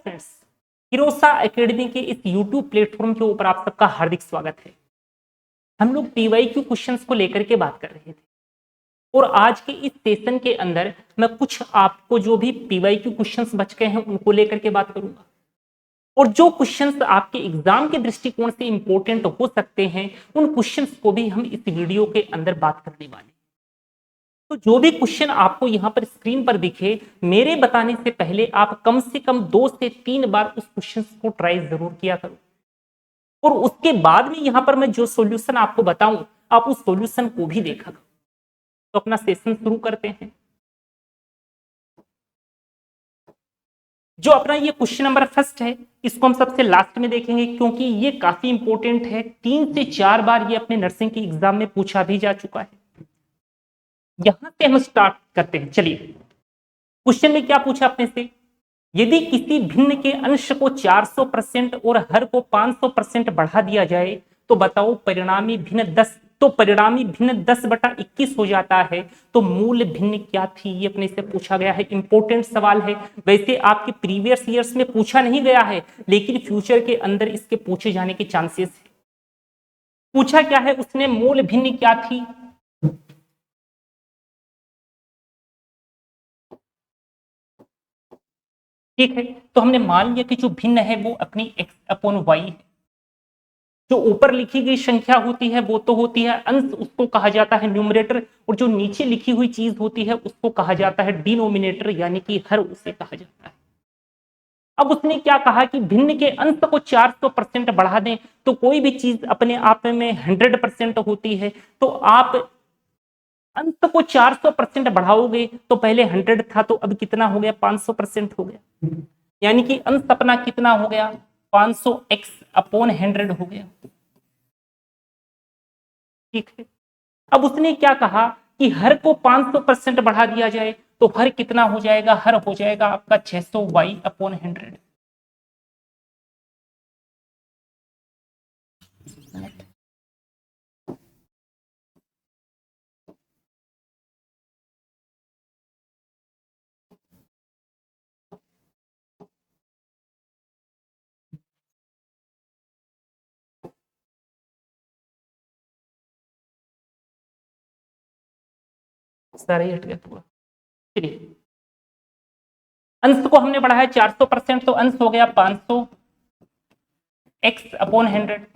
Friends, हिरोसा academy के इस YouTube platform के ऊपर आप सबका हार्दिक स्वागत है। हम लोग पीवाईक्यू क्वेश्चंस को लेकर के बात कर रहे थे और आज के इस सेशन के अंदर मैं कुछ आपको जो भी पीवाईक्यू क्वेश्चंस बच गए हैं उनको लेकर के बात करूंगा और जो क्वेश्चंस आपके एग्जाम के दृष्टिकोण से इंपॉर्टेंट हो सकते हैं उन क्वेश्चंस को भी हम इस वीडियो के अंदर बात करने वाले हैं। तो जो भी क्वेश्चन आपको यहाँ पर स्क्रीन पर दिखे, मेरे बताने से पहले आप कम से कम 2 से 3 बार उस क्वेश्चन को ट्राई जरूर किया करो और उसके बाद में यहाँ पर मैं जो सॉल्यूशन आपको बताऊं आप उस सॉल्यूशन को भी देखा करो। तो अपना सेशन शुरू करते हैं। जो अपना ये क्वेश्चन नंबर फर्स्ट है इसको हम सबसे लास्ट में देखेंगे क्योंकि ये काफी इंपॉर्टेंट है। 3 से 4 बार ये अपने नर्सिंग के एग्जाम में पूछा भी जा चुका है। यहां से हम स्टार्ट करते हैं। चलिए, क्वेश्चन में क्या पूछा अपने से, यदि किसी भिन्न के अंश को 400% और हर को 500% बढ़ा दिया जाए तो बताओ परिणामी भिन्न 10/21 हो जाता है। तो मूल भिन्न क्या थी, ये अपने से पूछा गया है। इंपॉर्टेंट सवाल है। वैसे आपके प्रीवियस ईयर्स में पूछा नहीं गया है लेकिन फ्यूचर के अंदर इसके पूछे जाने के चांसेस है। पूछा क्या है उसने, मूल भिन्न क्या थी। ठीक है, तो हमने मान लिया कि जो भिन्न है वो अपनी x/y है। जो ऊपर लिखी गई संख्या होती है वो तो होती है अंश, उसको कहा जाता है न्यूमरेटर, और जो नीचे लिखी हुई चीज होती है उसको कहा जाता है डिनोमिनेटर, यानी कि हर उसे कहा जाता है। अब उसने क्या कहा कि भिन्न के अंश को 400% बढ़ा दें तो कोई भी चीज अपने आप में 100% होती है। तो आप अंश को 400% बढ़ाओगे तो पहले 100 था तो अब कितना हो गया, 500% हो गया। यानी कि अंश अपना कितना हो गया, 500x/100 हो गया। ठीक है, अब उसने क्या कहा कि हर को 500% बढ़ा दिया जाए तो हर कितना हो जाएगा, हर हो जाएगा आपका 600y/100। सारा ही हट गया पूरा। चलिए, अंश को हमने बढ़ाया 400% तो अंश हो गया 500x/100।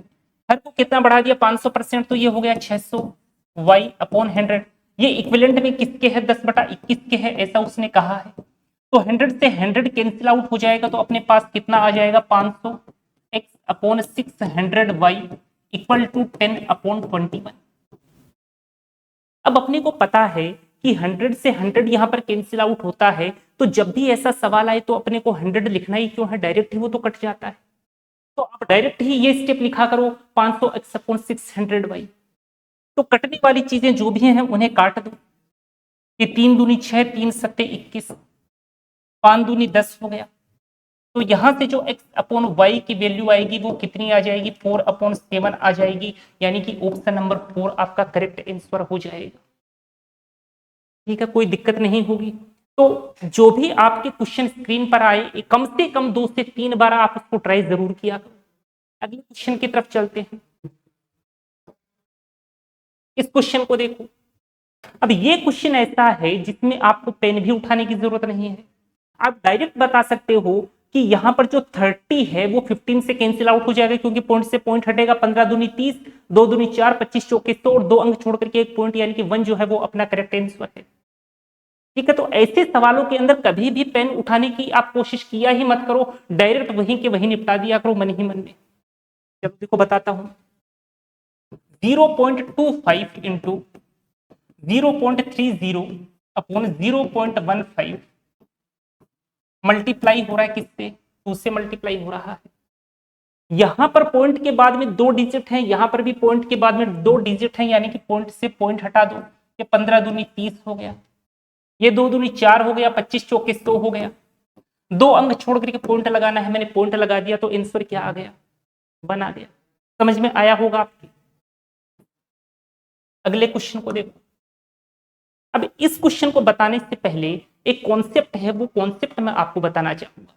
हर को कितना बढ़ा दिया, 500%, तो ये हो गया 600y/100। ये इक्विवेलेंट में किसके है, 10/21 के है, ऐसा उसने कहा है। तो 100 से 100 कैंसिल आउट हो जाएगा तो अपने पास कितना आ जाएगा, 500x/600y = 10/21। अब अपने को पता है कि 100 से 100 यहां पर कैंसिल आउट होता है, तो जब भी ऐसा सवाल आए तो अपने को 100 लिखना ही क्यों है, डायरेक्ट ही वो तो कट जाता है। तो आप डायरेक्ट ही ये स्टेप लिखा करो, 500x/600y। तो कटने वाली चीजें जो भी हैं उन्हें काट दो। ये 3 दूनी 6, 3 सत्ते 21, 5 दूनी 10 हो गया। तो यहां से जो x/y की वैल्यू आएगी वो कितनी आ जाएगी, 4/7 आ जाएगी। यानी कि ऑप्शन नंबर 4 आपका करेक्ट आंसर हो जाएगा। ठीक है, कोई दिक्कत नहीं होगी। तो जो भी आपके क्वेश्चन स्क्रीन पर आए कम से कम 2 से 3 बार आप उसको ट्राई जरूर किया करो। अगले क्वेश्चन की तरफ चलते हैं। इस क्वेश्चन को देखो। अब ये क्वेश्चन ऐसा है जिसमें आपको पेन भी उठाने की जरूरत नहीं है। आप डायरेक्ट बता सकते हो कि यहां पर जो 30 है वो 15 से कैंसिल आउट हो जाएगा क्योंकि पॉइंट से पॉइंट हटेगा। 15 दूनी 30, 2 दूनी 4, 25 चौके 100 और 2 अंक छोड़ करके एक पॉइंट, यानी कि 1 जो है वो अपना करेक्ट आंसर है। ठीक है, तो ऐसे सवालों के अंदर कभी भी पेन उठाने की आप कोशिश किया ही मत करो, डायरेक्ट वहीं के वहीं निपटा दिया करो मन ही मन में। जब देखो बताता हूं, 0.25 इंटू 0.30/0.15 मल्टीप्लाई हो रहा है किससे, 2 से मल्टीप्लाई हो रहा है। यहां पर पॉइंट के बाद में 2 डिजिट हैं, यहां पर भी पॉइंट के बाद में 2 डिजिट हैं, यानी कि पॉइंट से पॉइंट हटा दो। ये 15 दूनी 30 हो गया, ये 2 दूनी 4 हो गया, 25 चौके 100 हो गया। 2 अंक छोड़ करके पॉइंट लगाना है, मैंने पॉइंट लगा दिया तो आंसर क्या आ गया, 1 आ गया। समझ में आया होगा आपकी। अगले क्वेश्चन को देखो। अब इस क्वेश्चन को बताने से पहले एक कॉन्सेप्ट है, वो कॉन्सेप्ट मैं आपको बताना चाहूंगा।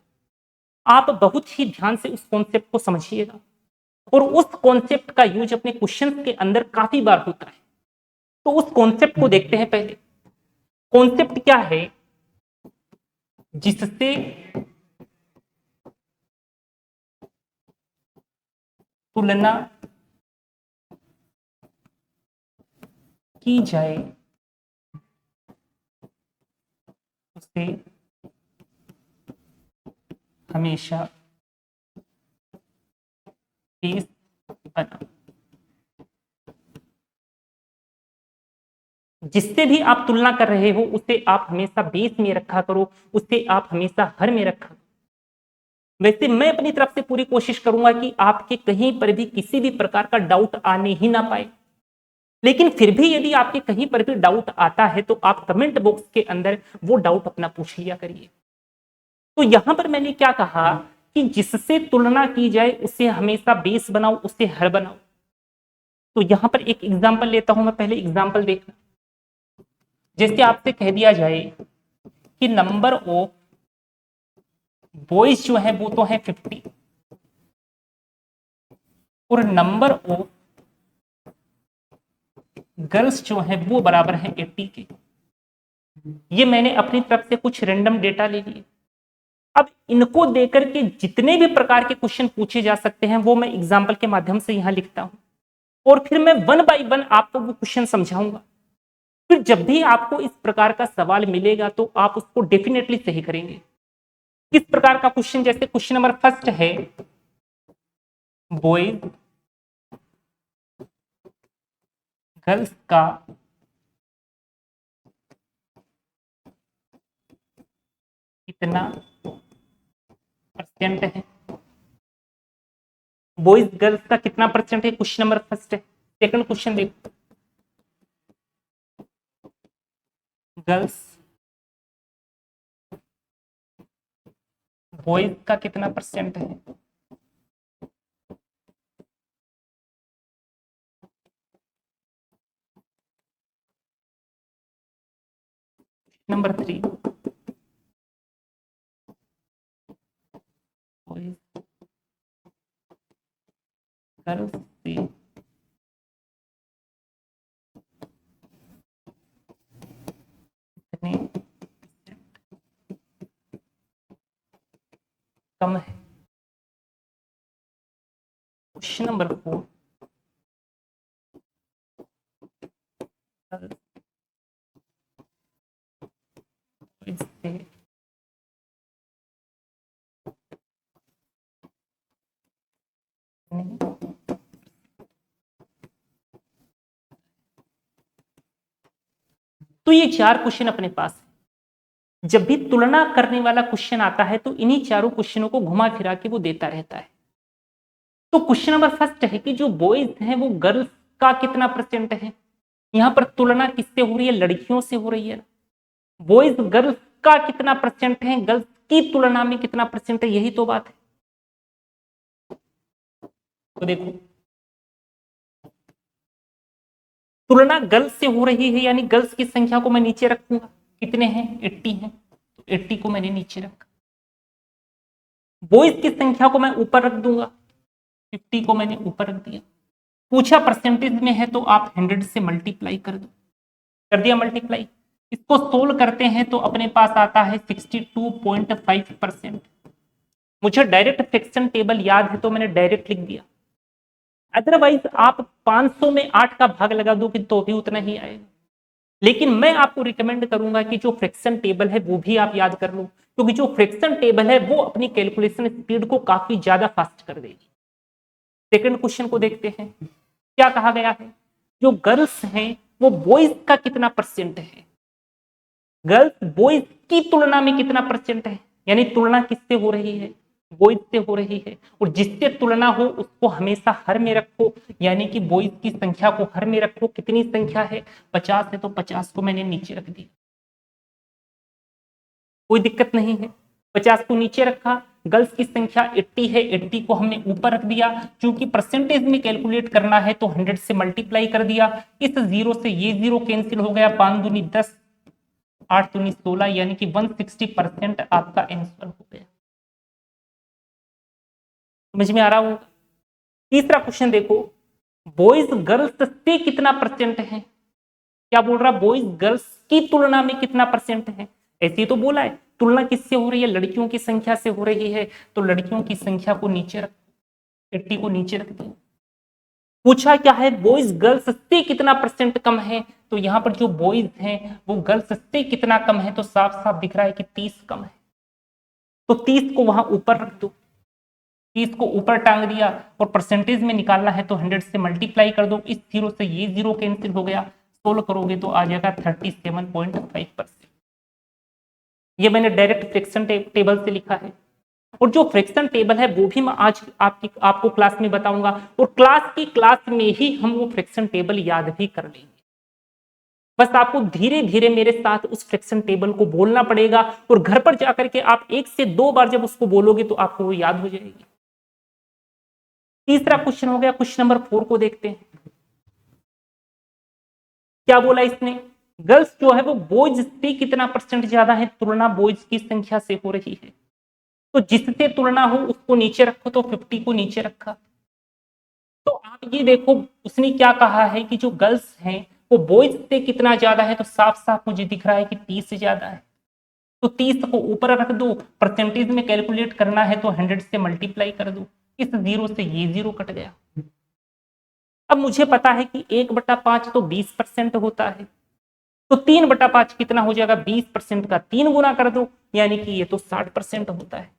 आप बहुत ही ध्यान से उस कॉन्सेप्ट को समझिएगा और उस कॉन्सेप्ट का यूज अपने क्वेश्चन के अंदर काफी बार होता है। तो उस कॉन्सेप्ट को देखते हैं। पहले कॉन्सेप्ट क्या है? जिससे तुलना की जाए उसे हमेशा बेस बना। जिससे भी आप तुलना कर रहे हो उसे आप हमेशा बेस में रखा करो, उसे आप हमेशा हर में रखा करो। वैसे मैं अपनी तरफ से पूरी कोशिश करूंगा कि आपके कहीं पर भी किसी भी प्रकार का डाउट आने ही ना पाए। लेकिन फिर भी यदि आपके कहीं पर भी डाउट आता है तो आप कमेंट बॉक्स के अंदर वो डाउट अपना पूछ लिया करिए। तो यहां पर मैंने क्या कहा कि जिससे तुलना की जाए उसे हमेशा बेस बनाओ, उसे हर बनाओ। तो यहां पर एक एग्जांपल लेता हूं मैं, पहले एग्जांपल देखना। जैसे आपसे कह दिया जाए कि नंबर ऑफ बॉयज जो है वो तो है 50 और नंबर ऑफ गर्ल्स जो है वो बराबर है 80 के। ये मैंने अपनी तरफ से कुछ रैंडम डेटा ले लिए। अब इनको देकर के जितने भी प्रकार के क्वेश्चन पूछे जा सकते हैं वो मैं एग्जांपल के माध्यम से यहां लिखता हूं और फिर मैं वन बाय वन आपको वो क्वेश्चन समझाऊंगा। फिर जब भी आपको इस प्रकार का सवाल मिलेगा तो आप उसको डेफिनेटली सही करेंगे। किस प्रकार का क्वेश्चन? जैसे क्वेश्चन नंबर फर्स्ट है, बॉयज गर्ल्स का कितना परसेंट है? बॉयज गर्ल्स का कितना परसेंट है? क्वेश्चन नंबर फर्स्ट है। सेकंड क्वेश्चन देखो, गर्ल्स बॉयज का कितना परसेंट है? नंबर 3, बॉयज गर्ल्स से कितने कम है? क्वेश्चन नंबर 4, से तो ये 4 क्वेश्चन अपने पास है। जब भी तुलना करने वाला क्वेश्चन आता है तो इन्हीं चारों क्वेश्चनों को घुमा फिरा के वो देता रहता है। तो क्वेश्चन नंबर फर्स्ट है कि जो बॉयज हैं वो गर्ल्स का कितना परसेंट है। यहां पर तुलना किससे हो रही है? लड़कियों से हो रही है। बॉयज गर्ल्स का कितना परसेंट है, गर्ल्स की तुलना में कितना परसेंट है, यही तो बात है। तो देखो, तुलना गर्ल्स से हो रही है यानी गर्ल्स की संख्या को मैं नीचे रखूंगा। कितने हैं? 80 हैं, तो 80 को मैंने नीचे रखा। बॉयज की संख्या को मैं ऊपर रख दूंगा, 50 को मैंने ऊपर रख दिया। पूछा परसेंटेज में है तो आप 100 से मल्टीप्लाई कर दो। कर दिया मल्टीप्लाई। इसको सोल्व करते हैं तो अपने पास आता है 62.5%। मुझे डायरेक्ट फ्रैक्शन टेबल याद है तो मैंने डायरेक्ट लिख दिया। अदरवाइज आप 500 में 8 का भाग लगा दो कि तो भी उतना ही आएगा। लेकिन मैं आपको रिकमेंड करूंगा कि जो फ्रैक्शन टेबल है वो भी आप याद कर लो, क्योंकि जो फ्रैक्शन टेबल है वो अपनी कैलकुलेशन स्पीड को काफी ज्यादा फास्ट कर देगी। सेकंड क्वेश्चन को देखते हैं। क्या कहा गया है? जो गर्ल्स हैं वो बॉयज का कितना परसेंट है? गर्ल्स बॉयज की तुलना में कितना परसेंट है? यानी तुलना किससे हो रही है? बॉयज से हो रही है। और जिससे तुलना हो उसको हमेशा हर में रखो, यानी कि बॉयज की संख्या को हर में रखो। कितनी संख्या है? 50 है तो 50 को मैंने नीचे रख दिया। कोई दिक्कत नहीं है, 50 को नीचे रखा। गर्ल्स की संख्या 80 है, 80 को हमने ऊपर रख दिया। क्योंकि परसेंटेज में कैलकुलेट करना है तो 100 से मल्टीप्लाई कर दिया। इस जीरो से ये जीरो कैंसिल हो गया, 5 दूनी 10, 8 दूनी 16, यानी कि 160% आपका आंसर हो गया। समझ में आ रहा होगा। तीसरा क्वेश्चन देखो, बॉयज गर्ल्स से कितना परसेंट है? क्या बोल रहा, बॉयज गर्ल्स की तुलना में कितना परसेंट है? ऐसे ही तो बोला है। तुलना किससे हो रही है? लड़कियों की संख्या से हो रही है, तो लड़कियों की संख्या को नीचे रख, 80 को नीचे रख दिया। पूछा क्या है, बॉयज गर्ल्स से कितना परसेंट कम है, तो यहां पर जो बॉयज हैं वो गर्ल्स से कितना कम है, तो साफ साफ दिख रहा है कि 30 कम है। तो 30 को वहां ऊपर रख दो, 30 को ऊपर टांग दिया, और परसेंटेज में निकालना है तो 100 से मल्टीप्लाई कर दो। इस जीरो से ये जीरो कैंसिल हो गया, सोल्व करोगे तो आ जाएगा 37.5%। ये मैंने डायरेक्ट फ्रैक्शन टेबल से लिखा है, और जो फ्रैक्शन टेबल है वो भी मैं आज आपको क्लास में बताऊंगा, और क्लास में ही हम वो फ्रैक्शन टेबल याद भी कर लेंगे। बस आपको धीरे धीरे मेरे साथ उस फ्रैक्शन टेबल को बोलना पड़ेगा, और घर पर जाकर के आप 1 से 2 बार जब उसको बोलोगे तो आपको वो याद हो जाएगी। तीसरा क्वेश्चन हो गया, क्वेश्चन नंबर 4 को देखते हैं। क्या बोला इसने, गर्ल्स जो है वो बॉयज से कितना परसेंट ज्यादा है, तुलना बॉयज की संख्या से हो रही है। तो जिससे तुलना हो उसको नीचे रखो, तो 50 को नीचे रखा। तो आप ये देखो, उसने क्या कहा है कि जो गर्ल्स हैं वो बॉयज से कितना ज्यादा है, तो साफ साफ मुझे दिख रहा है कि 30 से ज्यादा है। तो 30 को ऊपर रख दो, परसेंटेज में कैलकुलेट करना है तो 100 से मल्टीप्लाई कर दो। इस जीरो से ये जीरो कट गया। अब मुझे पता है कि 1/5 तो 20% होता है, तो 3/5 कितना हो जाएगा, 20% का 3 गुना कर दो, यानी कि ये तो 60% होता है।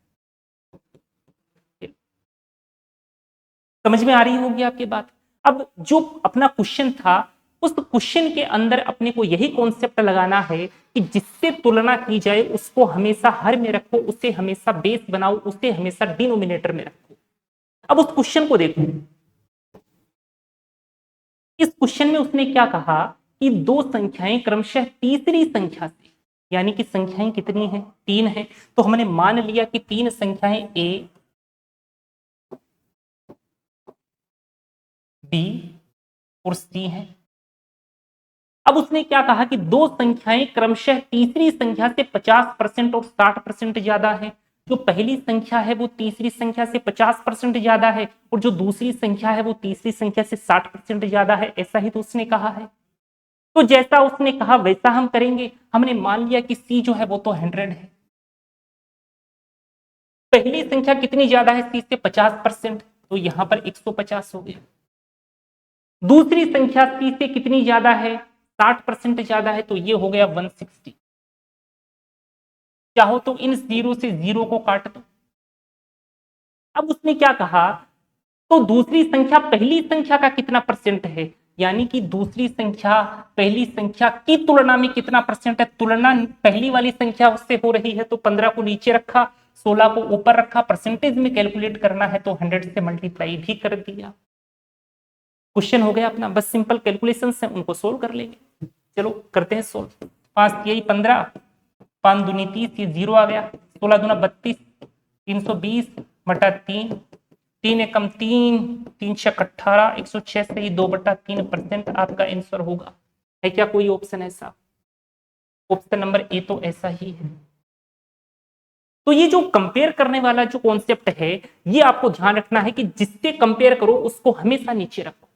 समझ में आ रही होगी आपकी बात। अब जो अपना क्वेश्चन था, उस क्वेश्चन के अंदर अपने को यही कॉन्सेप्ट लगाना है कि जिससे तुलना की जाए उसको हमेशा हर में रखो, उसे हमेशा बेस बनाओ, उसे हमेशा डिनोमिनेटर में रखो। अब उस क्वेश्चन को देखो, इस क्वेश्चन में उसने क्या कहा कि दो संख्याएं क्रमशः तीसरी संख्या से, यानी कि संख्याएं कितनी हैं, 3 है, तो हमने मान लिया कि 3 संख्याएं ए, बी और सी हैं। अब उसने क्या कहा कि दो संख्याएं क्रमशः तीसरी संख्या से 50% और 60% ज्यादा है। जो पहली संख्या है वो तीसरी संख्या से 50% ज्यादा है, और जो दूसरी संख्या है वो तीसरी संख्या से 60% ज्यादा है। ऐसा ही तो उसने कहा है। तो जैसा उसने कहा वैसा हम करेंगे। हमने मान लिया कि सी जो है वो तो 100 है। पहली संख्या कितनी ज्यादा है सी से, 50%, तो यहां पर 150 हो गया। दूसरी संख्या सी से कितनी ज्यादा है, 60% ज्यादा है, तो ये हो गया 160। चाहो तो इन जीरो से जीरो को काट दो। अब उसने क्या कहा, तो दूसरी संख्या पहली संख्या का कितना परसेंट है, यानी कि दूसरी संख्या पहली संख्या की तुलना में कितना परसेंट है। तुलना पहली वाली संख्या उससे हो रही है, तो 15 को नीचे रखा, 16 को ऊपर रखा। परसेंटेज में कैलकुलेट करना है तो 100 से मल्टीप्लाई भी कर दिया। क्वेश्चन हो गया अपना, बस सिंपल कैलकुलेशन से उनको सोल्व कर लेंगे। चलो करते हैं सोल्व। 5 यही 15, 5 दूनी 30, ये जीरो आ गया। 16 दूना 32, 320 बटा 3, 3 एकम 3, 3 छक 18, 106 से ही 2/3% आपका आंसर होगा। है क्या कोई ऑप्शन ऐसा? ऑप्शन नंबर ए तो ऐसा ही है। तो ये जो कंपेयर करने वाला जो कॉन्सेप्ट है, ये आपको ध्यान रखना है कि जिससे कंपेयर करो उसको हमेशा नीचे रखो।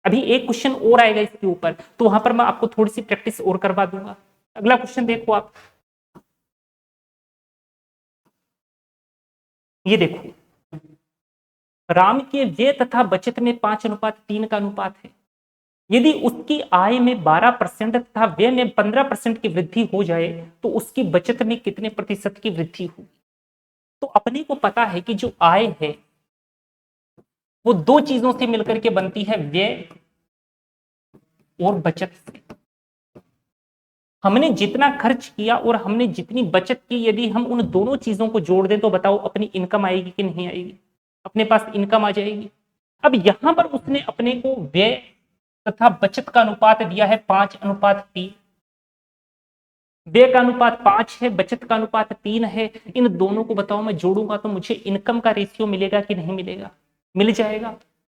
अभी एक क्वेश्चन और आएगा इसके ऊपर, तो वहां पर मैं आपको थोड़ी सी प्रैक्टिस और करवा दूंगा। अगला क्वेश्चन देखो आप, ये देखो, राम के व्यय तथा बचत में 5:3 का अनुपात है। यदि उसकी आय में 12% तथा व्यय में 15% की वृद्धि हो जाए तो उसकी बचत में कितने प्रतिशत की वृद्धि होगी? तो अपने को पता है कि जो आय है वो दो चीजों से मिलकर के बनती है, व्यय और बचत से। हमने जितना खर्च किया और हमने जितनी बचत की, यदि हम उन दोनों चीजों को जोड़ दें तो बताओ अपनी इनकम आएगी कि नहीं आएगी? अपने पास इनकम आ जाएगी। अब यहां पर उसने अपने को व्यय तथा बचत का अनुपात दिया है 5:3। व्यय का अनुपात 5 है, बचत का अनुपात 3 है। इन दोनों को बताओ मैं जोड़ूंगा तो मुझे इनकम का रेशियो मिलेगा कि नहीं मिलेगा? मिल जाएगा।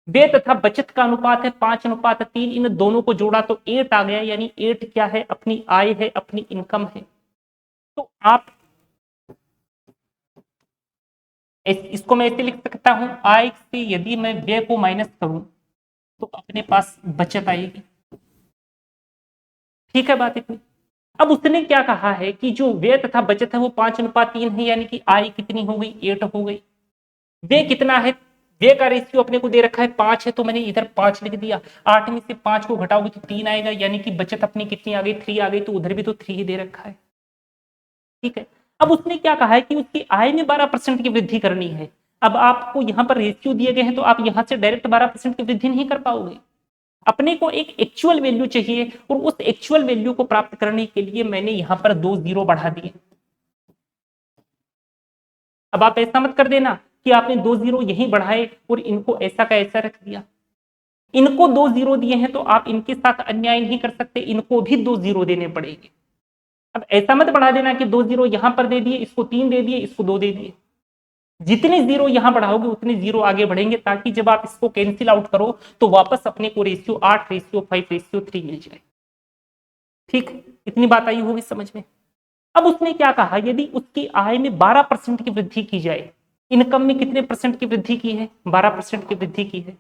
व्यय तथा बचत का अनुपात है 5:3, इन दोनों को जोड़ा तो 8 आ गया, यानी 8 क्या है, अपनी आय है, अपनी इनकम है। तो आप इसको मैं ऐसे लिख सकता हूं, आय से यदि मैं व्यय को माइनस करूं तो अपने पास बचत आएगी। ठीक है बात इतनी। अब उसने क्या कहा है कि जो व्यय तथा बचत है वो 5:3 है, यानी कि आय कितनी हो गई, 8 हो गई। व्यय कितना है, व्यय का रेशियो अपने को दे रखा है 5 है, तो मैंने इधर 5 लिख दिया। 8 में से 5 को घटाओगे तो 3 आएगा, यानी कि बचत अपनी कितनी आ गई, 3 आ गई, तो उधर भी तो 3 ही दे रखा है। ठीक है। अब उसने क्या कहा है कि उसकी आय में 12% की वृद्धि करनी है। अब आपको यहाँ पर रेशियो दिए गए हैं, तो आप यहाँ से डायरेक्ट 12% की वृद्धि नहीं कर पाओगे। अपने को एक एक्चुअल वैल्यू चाहिए, और उस एक्चुअल वैल्यू को प्राप्त करने के लिए मैंने यहां पर 2 जीरो बढ़ा दिए। अब आप ऐसा मत कर देना कि आपने 2 जीरो यहीं बढ़ाए और इनको ऐसा का ऐसा रख दिया। इनको 2 जीरो दिए हैं तो आप इनके साथ अन्याय नहीं कर सकते, इनको भी 2 जीरो देने पड़ेंगे। अब ऐसा मत बढ़ा देना कि 2 जीरो यहां पर दे दिए, इसको 3 दे दिए, इसको 2 दे दिए। जितने जीरो यहां बढ़ाओगे उतने जीरो आगे बढ़ेंगे, ताकि जब आप इसको कैंसिल आउट करो तो वापस अपने को रेशियो 8, रेशियो 5, रेशियो 3 मिल जाए। ठीक, इतनी बात आई होगी समझ में। अब उसने क्या कहा, यदि उसकी आय में 12% की वृद्धि की जाए, इनकम में कितने परसेंट की वृद्धि की है, 12% की वृद्धि की है।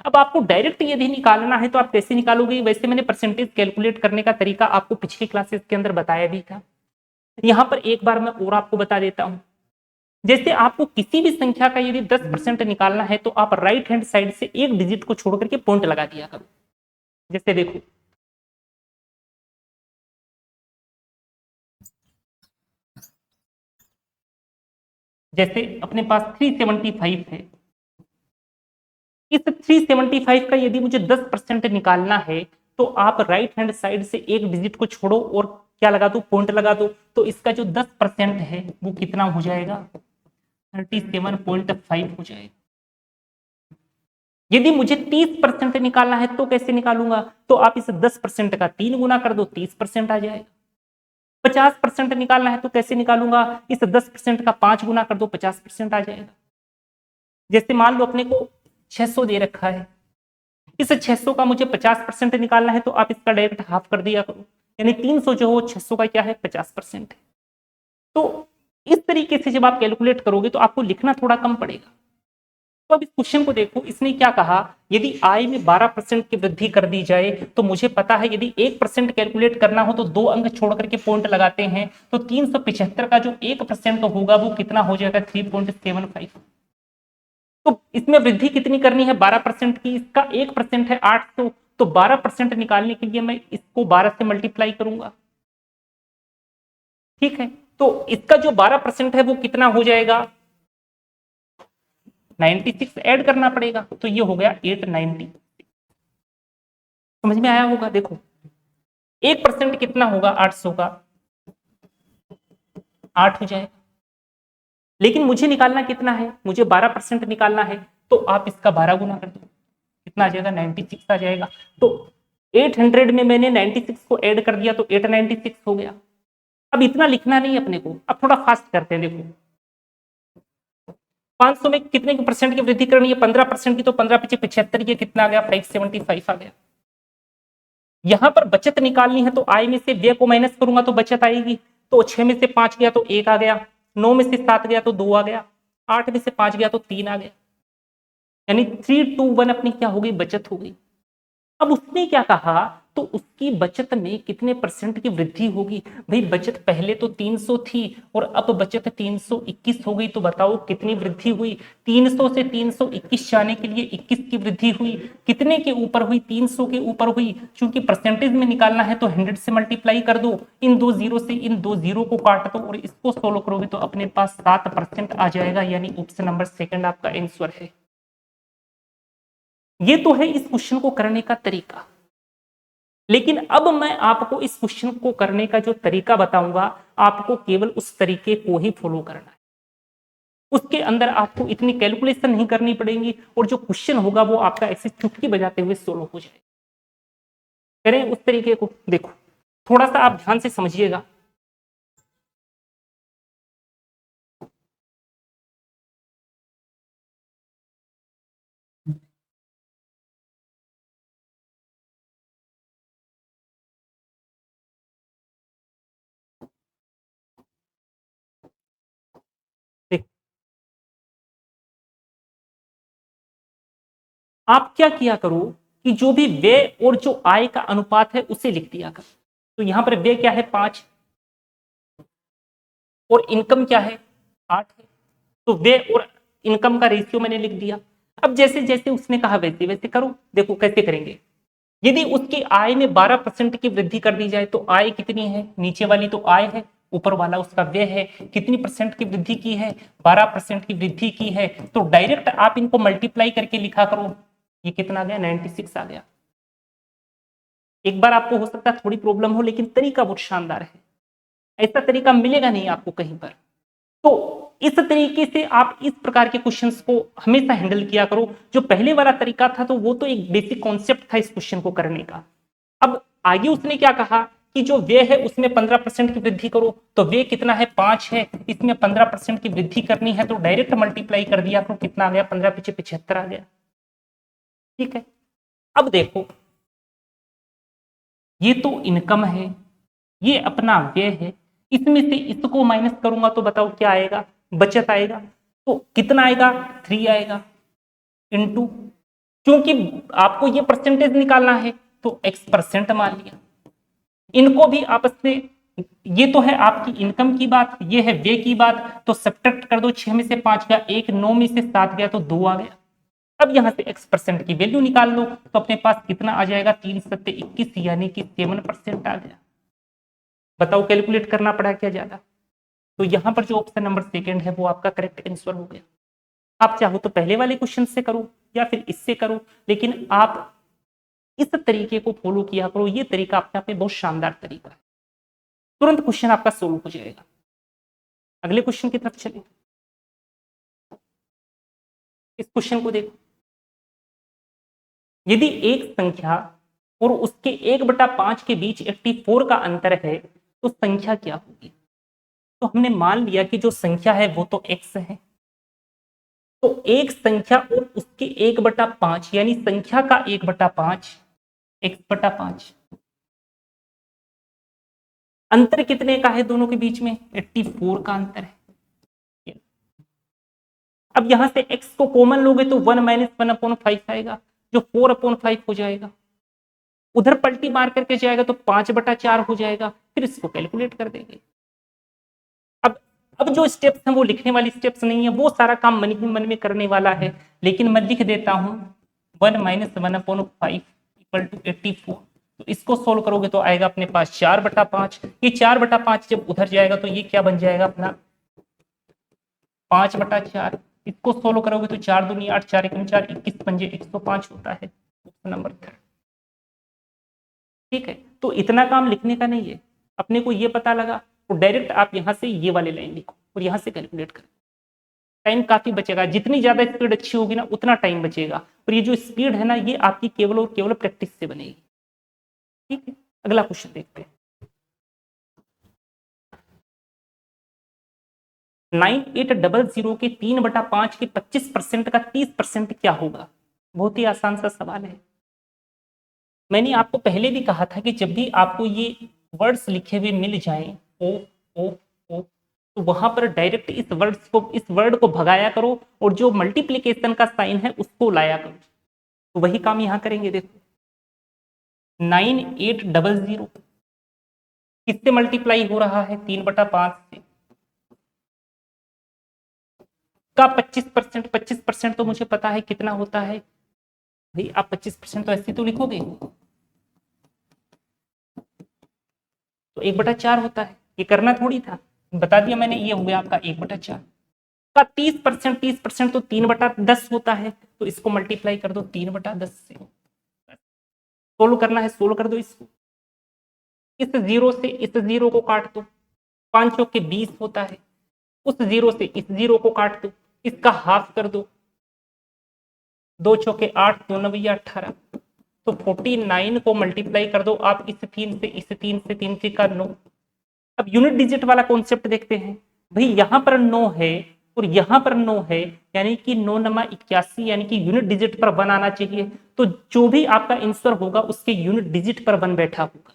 अब आपको डायरेक्ट यदि निकालना है तो आप कैसे निकालोगे, वैसे मैंने परसेंटेज कैलकुलेट करने का तरीका आपको पिछली क्लासेस के अंदर बताया भी था। यहां पर एक बार मैं और आपको बता देता हूं। जैसे आपको किसी भी संख्या का यदि 10% निकालना है तो आप राइट हैंड साइड से एक डिजिट को छोड़ करके पॉइंट लगा दिया करो। जैसे देखो, जैसे अपने पास 375 है, इस 375 का यदि मुझे 10% निकालना है तो आप राइट हैंड साइड से एक डिजिट को छोड़ो और क्या लगा दो, पॉइंट लगा दो। तो इसका जो 10% है वो कितना हो जाएगा, 37.5 हो जाएगा। यदि मुझे 30% निकालना है तो कैसे निकालूंगा, तो आप इस 10% का 3 गुना कर दो, 30% आ जाएगा। 50% निकालना है तो कैसे निकालूंगा, इस 10% का 5 गुना कर दो, 50% आ जाएगा। जैसे मान लो अपने को 600 दे रखा है, इस 600 का मुझे 50% निकालना है तो आप इसका डायरेक्ट हाफ कर दिया करो, यानी 300 जो हो 600 का क्या है, 50% है। तो इस तरीके से जब आप कैलकुलेट करोगे तो आपको लिखना थोड़ा कम पड़ेगा। तो अब इस क्वेश्चन को देखो, इसने क्या कहा, यदि आय में 12% की वृद्धि कर दी जाए तो मुझे पता है यदि 1% कैलकुलेट करना हो तो 2 अंक छोड़ करके पॉइंट लगाते हैं, तो 375 का जो 1% होगा वो कितना हो जाएगा, 3.75। तो इसमें वृद्धि कितनी करनी है, 12% की, इसका 1% है 800, तो 12% निकालने के लिए मैं इसको 12 से मल्टीप्लाई करूंगा। ठीक है, तो इसका जो 12% है वो कितना हो जाएगा, 96 ऐड करना पड़ेगा, तो ये हो गया 890। समझ में आया होगा। देखो 1% कितना होगा, 800 का 8 हो जाएगा। लेकिन मुझे निकालना कितना है, मुझे 12% निकालना है, तो आप इसका 12 गुना कर दो, कितना आ जाएगा, 96 आ जाएगा। तो 800 में मैंने 96 को ऐड कर दिया तो 896 हो गया। अब इतना लिखना नहीं अपने को, अब थोड़ा फास्ट करते हैं। देखो 500 में कितने की परसेंट की वृद्धि करनी है, 15% की, तो 15 पीछे 75, ये कितना आ गया, 575 आ गया। यहां पर बचत निकालनी है तो आय में से व्यय को माइनस करूंगा तो बचत आएगी। तो 6 में से 5 गया तो 1 आ गया, 9 में से 7 गया तो 2 आ गया, 8 में से 5 गया तो 3 आ गया, यानी 321 अपनी क्या हो गई, बचत हो गई। अब उसने क्या कहा, तो उसकी बचत में कितने परसेंट की वृद्धि होगी। भाई बचत पहले तो 300 थी और अब बचत 321 हो गई, तो बताओ कितनी वृद्धि हुई। 300 से 321 जाने के लिए 21 की वृद्धि हुई। कितने के ऊपर हुई, 300 के ऊपर हुई। क्योंकि परसेंटेज में निकालना है तो 100 से मल्टीप्लाई कर दो, इन दो जीरो से इन दो जीरो को काट दो और इसको सोल्व करोगे तो अपने पास 7% आ जाएगा, यानी ऑप्शन नंबर सेकंड आपका आंसर है। ये तो है इस क्वेश्चन को करने का तरीका। लेकिन अब मैं आपको इस क्वेश्चन को करने का जो तरीका बताऊंगा, आपको केवल उस तरीके को ही फॉलो करना है। उसके अंदर आपको इतनी कैलकुलेशन नहीं करनी पड़ेगी और जो क्वेश्चन होगा वो आपका ऐसे चुटकी बजाते हुए सोल्व हो जाएगा। करें उस तरीके को। देखो थोड़ा सा आप ध्यान से समझिएगा। आप क्या किया करो कि जो भी व्यय और जो आय का अनुपात है उसे लिख दिया करो। तो यहां पर व्यय क्या है 5 और इनकम क्या है 8 है, तो व्यय और इनकम का रेशियो मैंने लिख दिया। अब जैसे जैसे उसने कहा वैसे वैसे करो। देखो कैसे करेंगे, यदि उसकी आय में 12% की वृद्धि कर दी जाए तो आय कितनी है, नीचे वाली तो आय है, ऊपर वाला उसका व्यय है। कितनी परसेंट की वृद्धि की है, 12% की वृद्धि की है। तो डायरेक्ट आप इनको मल्टीप्लाई करके लिखा करो। ये कितना आ गया 96 आ गया। एक बार आपको हो सकता है थोड़ी प्रॉब्लम हो, लेकिन तरीका बहुत शानदार है। ऐसा तरीका मिलेगा नहीं आपको कहीं पर। तो इस तरीके से आप इस प्रकार के क्वेश्चंस को हमेशा हैंडल किया करो। जो पहले वाला तरीका था तो वो तो एक बेसिक कॉन्सेप्ट था इस क्वेश्चन को करने का। अब आगे उसने क्या कहा कि जो व्यय है उसमें 15% की वृद्धि करो। तो व्यय कितना है 5 है, इसमें 15% की वृद्धि करनी है, तो डायरेक्ट मल्टीप्लाई कर दिया करो। कितना आ गया 15 पीछे 75 आ गया। ठीक है, अब देखो ये तो इनकम है, ये अपना व्यय है, इसमें से इसको माइनस करूंगा तो बताओ क्या आएगा, बचत आएगा। तो कितना आएगा 3 आएगा इनटू, क्योंकि आपको ये परसेंटेज निकालना है तो x% मान लिया। इनको भी आपस में, ये तो है आपकी इनकम की बात, ये है व्यय की बात, तो सब्ट्रैक्ट कर दो। 6 में से 5 गया, 1 9 में से 7 गया तो 2 आ गया। अब यहां से x% की वैल्यू निकाल लो तो अपने पास कितना आ जाएगा 3 7 21, यानी कि 7% आ गया। बताओ कैलकुलेट करना पड़ा क्या ज्यादा। तो यहां पर जो ऑप्शन नंबर सेकंड है वो आपका करेक्ट आंसर हो गया। आप चाहो तो पहले वाले क्वेश्चन से करो या फिर इससे करो, लेकिन आप इस तरीके को फॉलो किया करो। ये तरीका अपने आप में बहुत शानदार तरीका है, तुरंत क्वेश्चन आपका सोल्व हो जाएगा। अगले क्वेश्चन की तरफ चले। इस क्वेश्चन को देखो, यदि एक संख्या और उसके 1/5 के बीच 84 का अंतर है तो संख्या क्या होगी। तो हमने मान लिया कि जो संख्या है वो तो x है, तो एक संख्या और उसके 1/5 यानी संख्या का 1/5 x/5, अंतर कितने का है दोनों के बीच में 84 का अंतर है। अब यहां से x को कॉमन लोगे तो 1 - 1/5 आएगा, जो 4/5 हो जाएगा। उधर पलटी मार करके जाएगा तो 5/4 हो जाएगा। फिर इसको कैलकुलेट कर देंगे। अब जो स्टेप्स हैं वो लिखने वाली स्टेप्स नहीं है, वो सारा काम मन ही मन में करने वाला है। लेकिन मैं लिख देता हूं 1 - 1/5 = 84। तो इसको सोल्व करोगे तो आएगा अपने पास 4/5। ये 4/5 जब उधर जाएगा तो ये क्या बन जाएगा अपना 5/4। इसको सोल्व करोगे तो 4 दूनी 8, 4 एकम 4, 21 पंजे 105 होता है। Option number 3। ठीक है, तो इतना काम लिखने का नहीं है। अपने को ये पता लगा तो डायरेक्ट आप यहां से ये वाले लाइन लिखो और यहां से कैलकुलेट करो। टाइम काफी बचेगा, जितनी ज्यादा स्पीड अच्छी होगी ना उतना टाइम बचेगा। और ये जो स्पीड है ना ये आपकी केवल और केवल प्रैक्टिस से बनेगी। ठीक है, अगला क्वेश्चन देखते हैं। 9800 के 3/5 के 25% का 30% क्या होगा। बहुत ही आसान सा सवाल है। मैंने आपको पहले भी कहा था कि जब भी आपको ये वर्ड्स लिखे हुए मिल जाएं ओ ओ ओ, तो वहां पर डायरेक्ट इस वर्ड को भगाया करो और जो मल्टीप्लीकेशन का साइन है उसको लाया करो। तो वही काम यहां करेंगे। देखो 9800 किससे मल्टीप्लाई हो रहा है 3/5 से, का 25%। 25% तो मुझे पता है कितना होता है भाई। आप 25% तो ऐसे तो लिखोगे, तो 1/4 होता है। ये करना थोड़ी था, बता दिया मैंने। ये हो गया आपका 1/4 का 30%। 30% तो 3/10 होता है। तो इसको मल्टीप्लाई कर दो 3/10 से। सोल्व करना है, सोल्व कर दो इसको। इस जीरो से इस जीरो को काट दो, 5 चौके 20 होता है। उस जीरो से इस जीरो को काट दो, इसका हाफ कर दो, 2 चौके 8, 2 9 18। तो 49 को मल्टीप्लाई कर दो आप इस 3 से, इस 3 से, 3 3 का 9। अब यूनिट डिजिट वाला कॉन्सेप्ट देखते हैं। भाई यहां पर 9 है और यहां पर 9 है, यानी कि 9 नमा 81, यानी कि यूनिट डिजिट पर 1 आना चाहिए। तो जो भी आपका आंसर होगा उसके यूनिट डिजिट पर 1 बैठा होगा।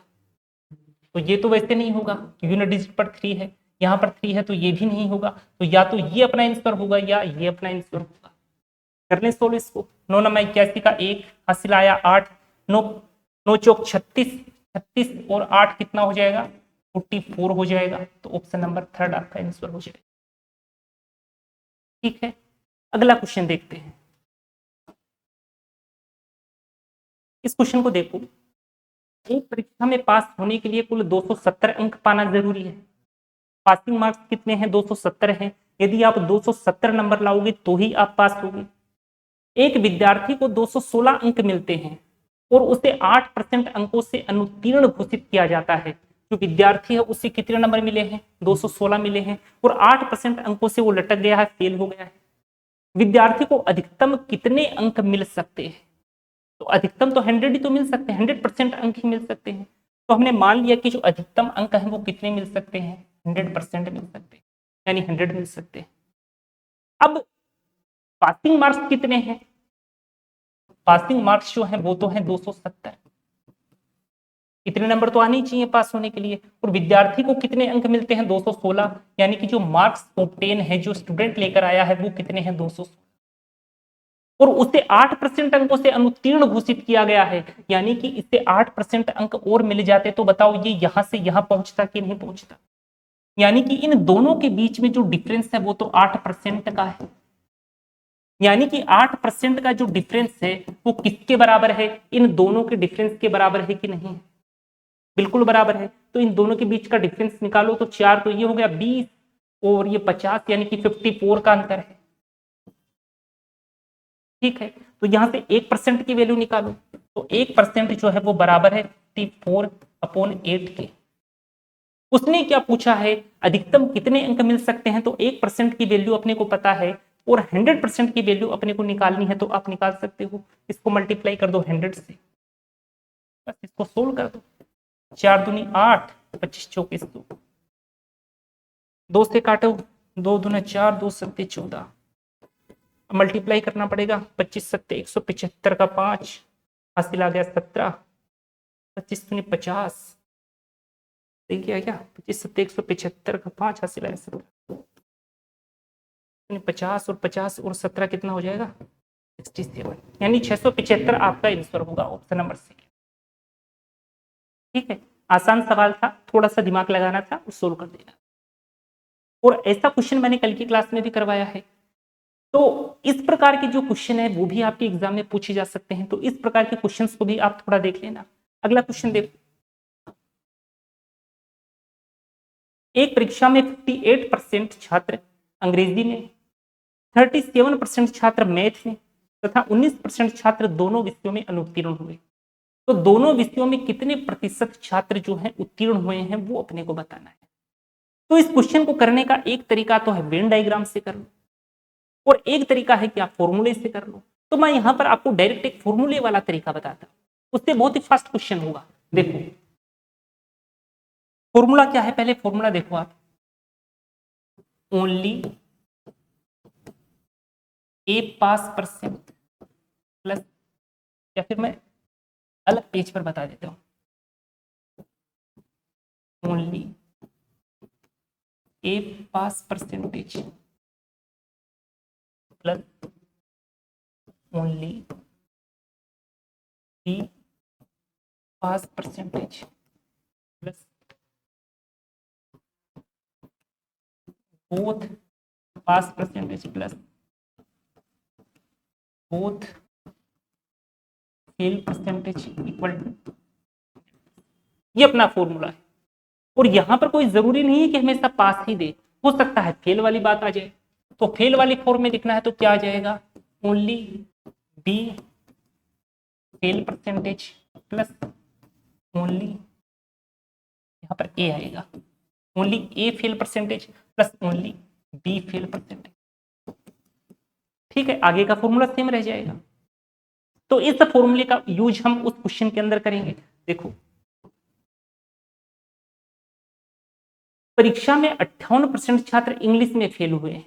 तो ये तो वैसे नहीं होगा, यूनिट डिजिट पर 3 है, यहाँ पर 3 है, तो ये भी नहीं होगा। तो या तो ये अपना आंसर होगा या ये अपना आंसर होगा। कर लें सोल्व इसको। 9×81 का 1 हासिल आया 8, 9 चौक 36, 36 और 8 कितना हो जाएगा 44 हो जाएगा। तो ऑप्शन नंबर 3 आपका आंसर हो जाएगा। ठीक है, अगला क्वेश्चन देखते हैं। इस क्वेश्चन को देखो, एक परीक्षा में पास होने के लिए कुल 270 अंक पाना जरूरी है। पासिंग मार्क्स कितने हैं 270 हैं। यदि आप 270 नंबर लाओगे तो ही आप पास होगे। एक विद्यार्थी को 216 अंक मिलते हैं और उसे 8% अंकों से अनुत्तीर्ण घोषित किया जाता है। जो विद्यार्थी है उसे कितने नंबर मिले हैं 216 मिले हैं और 8% अंकों से वो लटक गया है, फेल हो गया है। विद्यार्थी को अधिकतम कितने अंक मिल सकते हैं? तो अधिकतम तो 100 ही तो मिल सकते हैं, 100% अंक ही मिल सकते हैं। तो हमने मान लिया कि जो अधिकतम अंक है वो कितने मिल सकते हैं 100% मिल सकते हैं, यानी 100 मिल सकते हैं। अब पासिंग मार्क्स कितने हैं? पासिंग मार्क्स जो है वो तो है 270। इतने नंबर तो आने ही चाहिए पास होने के लिए। और विद्यार्थी को कितने अंक मिलते हैं 216, यानी कि जो मार्क्स ऑब्टेन है जो स्टूडेंट लेकर आया है वो कितने हैं 216 और उसे 8% अंकों से अनुत्तीर्ण घोषित किया गया है, यानी कि इससे 8% अंक और मिल जाते तो बताओ ये यहां से यहां पहुंचता कि नहीं पहुंचता। यानी कि इन दोनों के बीच में जो डिफरेंस है वो तो 8% का है। यानी कि 8% का जो डिफरेंस है वो किसके बराबर है? इन दोनों के डिफरेंस के बराबर है कि नहीं? बिल्कुल बराबर है। तो इन दोनों के बीच का डिफरेंस निकालो तो 4, तो ये हो गया 20 और ये 50, यानी कि 54 का अंतर है। ठीक है, तो यहां से 1% की वैल्यू निकालो तो 1% जो है वो बराबर है 54/8 के। उसने क्या पूछा है अधिकतम कितने अंक मिल सकते हैं, तो 1% की वैल्यू अपने को पता है और 100% की वैल्यू अपने को निकालनी है, तो आप निकाल सकते हो। इसको मल्टीप्लाई कर दो 100 से, बस इसको सोल्व कर दो। 4 दूनी 8, 25 चौक 2 से काटो, 2 दूना 4, 2 सत्ते 14, मल्टीप्लाई करना पड़ेगा। 25 सत्ते 175 का 5 हासिल आ गया 17, 25 दूनी 50, सही किया क्या? 25 सत्ते 175 का 5 हासिल आया 17, 50 और 50 और 17 कितना हो जाएगा 67, यानी 675 आपका आंसर होगा ऑप्शन नंबर सी। ठीक है, आसान सवाल था, थोड़ा सा दिमाग लगाना था और सोल्व कर देना। और ऐसा क्वेश्चन मैंने कल की क्लास में भी करवाया है। तो इस प्रकार के जो क्वेश्चन है वो भी आपके एग्जाम में पूछे जा सकते हैं, तो इस प्रकार के क्वेश्चंस को भी आप थोड़ा देख लेना। अगला क्वेश्चन देखो, एक परीक्षा में 58% छात्र अंग्रेजी में, 37% छात्र मैथ में तथा 19% छात्र दोनों विषयों में अनुत्तीर्ण हुए। तो दोनों विषयों में कितने प्रतिशत छात्र जो हैं उत्तीर्ण हुए हैं वो अपने को बताना है। तो इस क्वेश्चन को करने का एक तरीका तो है वेन डायग्राम से कर लो और एक तरीका है कि आप फॉर्मूले से कर लो। तो मैं यहां पर आपको डायरेक्ट एक फॉर्मूले वाला तरीका बताता हूं, उससे बहुत ही फास्ट क्वेश्चन होगा। देखो फॉर्मूला क्या है, पहले फॉर्मूला देखो आप, only A pass percent plus, या फिर मैं अलग पेज पर बता देता हूं, only A pass percentage plus only B pass percentage plus both pass percentage plus both fail percentage equal to, ये अपना फॉर्मूला है। और यहां पर कोई जरूरी नहीं है कि हमेशा पास ही दे, हो सकता है फेल वाली बात आ जाए। तो फेल वाली फॉर्म में लिखना है तो क्या आ जाएगा, only B fail percentage plus only, यहां पर ए आएगा, only A fail percentage plus only B fail percentage. ठीक है, आगे का फॉर्मूला सेम रह जाएगा। तो इस फॉर्मूले का यूज हम उस क्वेश्चन के अंदर करेंगे। देखो परीक्षा में 58% छात्र इंग्लिश में फेल हुए हैं,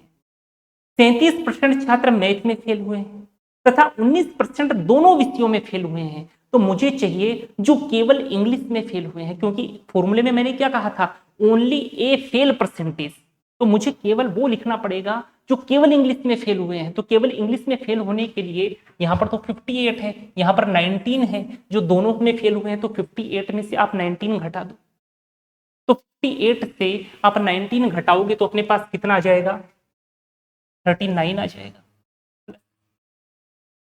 37% छात्र मैथ में फेल हुए हैं तथा 19% दोनों विषयों में फेल हुए हैं। तो मुझे चाहिए जो केवल इंग्लिश में फेल हुए हैं, क्योंकि फॉर्मूले में मैंने क्या कहा था, ओनली ए फेल परसेंटेज। तो मुझे केवल वो लिखना पड़ेगा जो केवल इंग्लिश में फेल हुए हैं। तो केवल इंग्लिश में फेल होने के लिए यहाँ पर तो 58 है, यहाँ पर 19 है, जो दोनों में फेल हुए हैं। तो 58 में से आप 19 घटा दो, तो 58 से आप 19 घटाओगे तो अपने पास कितना आ जाएगा, 39 आ जाएगा।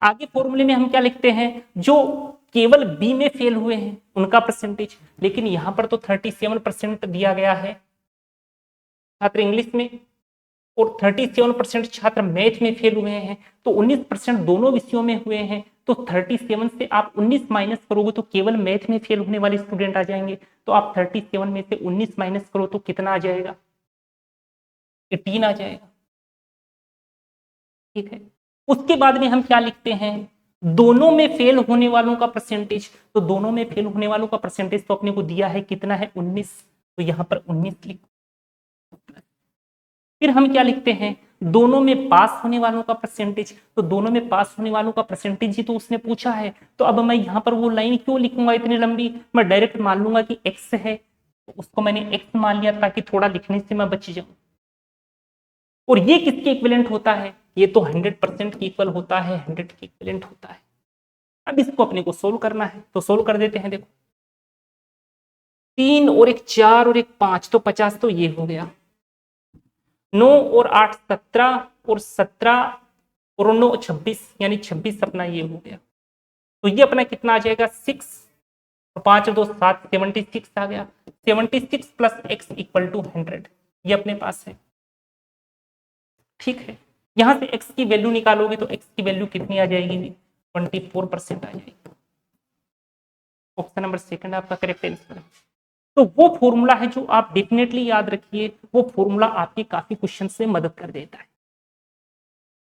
आगे फॉर्मूले में हम क्या लिखते हैं, जो केवल बी में फेल हुए हैं उनका परसेंटेज, लेकिन यहां पर तो 37% दिया गया है छात्र इंग्लिश में, और 37% छात्र मैथ में फेल हुए हैं, तो 19% दोनों विषयों में हुए हैं। तो 37 से आप 19 माइनस करोगे तो केवल मैथ में फेल होने वाले स्टूडेंट आ जाएंगे। तो आप 37 में से 19 माइनस करो तो कितना आ जाएगा, 18 आ जाएगा। ठीक है, उसके बाद में हम क्या लिखते हैं, दोनों में फेल होने वालों का परसेंटेज। तो दोनों में फेल होने वालों का परसेंटेज तो अपने को दिया है, कितना है, 19। तो यहां पर 19 लिखो। फिर हम क्या लिखते हैं, दोनों में पास होने वालों का परसेंटेज। तो दोनों में पास होने वालों का परसेंटेज ही तो उसने पूछा है। तो अब मैं यहां पर वो लाइन क्यों लिखूंगा इतनी लंबी, मैं डायरेक्ट मान लूंगा कि x है, तो उसको मैंने x मान लिया ताकि थोड़ा लिखने से मैं बच जाऊं। और ये किसके इक्विवेलेंट होता है, ये तो 100% के इक्वल होता है, 100 के इक्विवेलेंट होता है। अब इसको अपने को सोल्व करना है, तो सोल्व कर देते हैं। देखो 3 और 1 4 और 1 5, तो 50 तो ये हो गया। 9 और 8 17 और 17 और 9 26, यानी 26 अपना ये हो गया। तो ये अपना कितना आ जाएगा, 6 और 5 और 2 7, 76 आ गया। 76 प्लस x इक्वल टू 100, ये अपने पास है। ठीक है, यहां से x की वैल्यू निकालोगे तो x की वैल्यू कितनी आ जाएगी, 24% आ जाएगी। ऑप्शन नंबर सेकंड आपका करेक्ट आंसर है। तो वो फॉर्मूला है जो आप डेफिनेटली याद रखिए, वो फॉर्मूला आपके काफी क्वेश्चन से मदद कर देता है।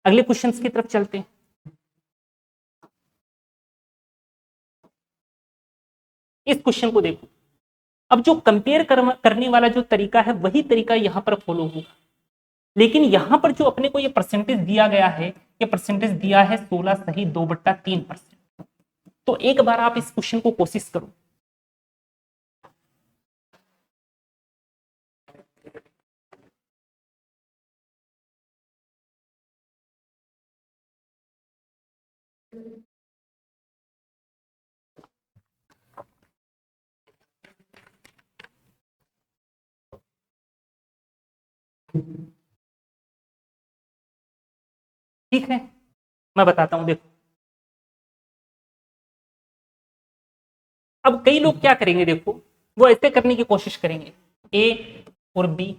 अगले क्वेश्चन की तरफ चलते हैं। इस क्वेश्चन को देखो, अब जो कंपेयर करने वाला जो तरीका है वही तरीका यहां पर फॉलो होगा, लेकिन यहां पर जो अपने को ये परसेंटेज दिया गया है, ये परसेंटेज दिया है 16 सही 2/3%। तो एक बार आप इस क्वेश्चन को कोशिश करो। ठीक है, मैं बताता हूं, देखो अब कई लोग क्या करेंगे, देखो वो ऐसे करने की कोशिश करेंगे, ए और बी।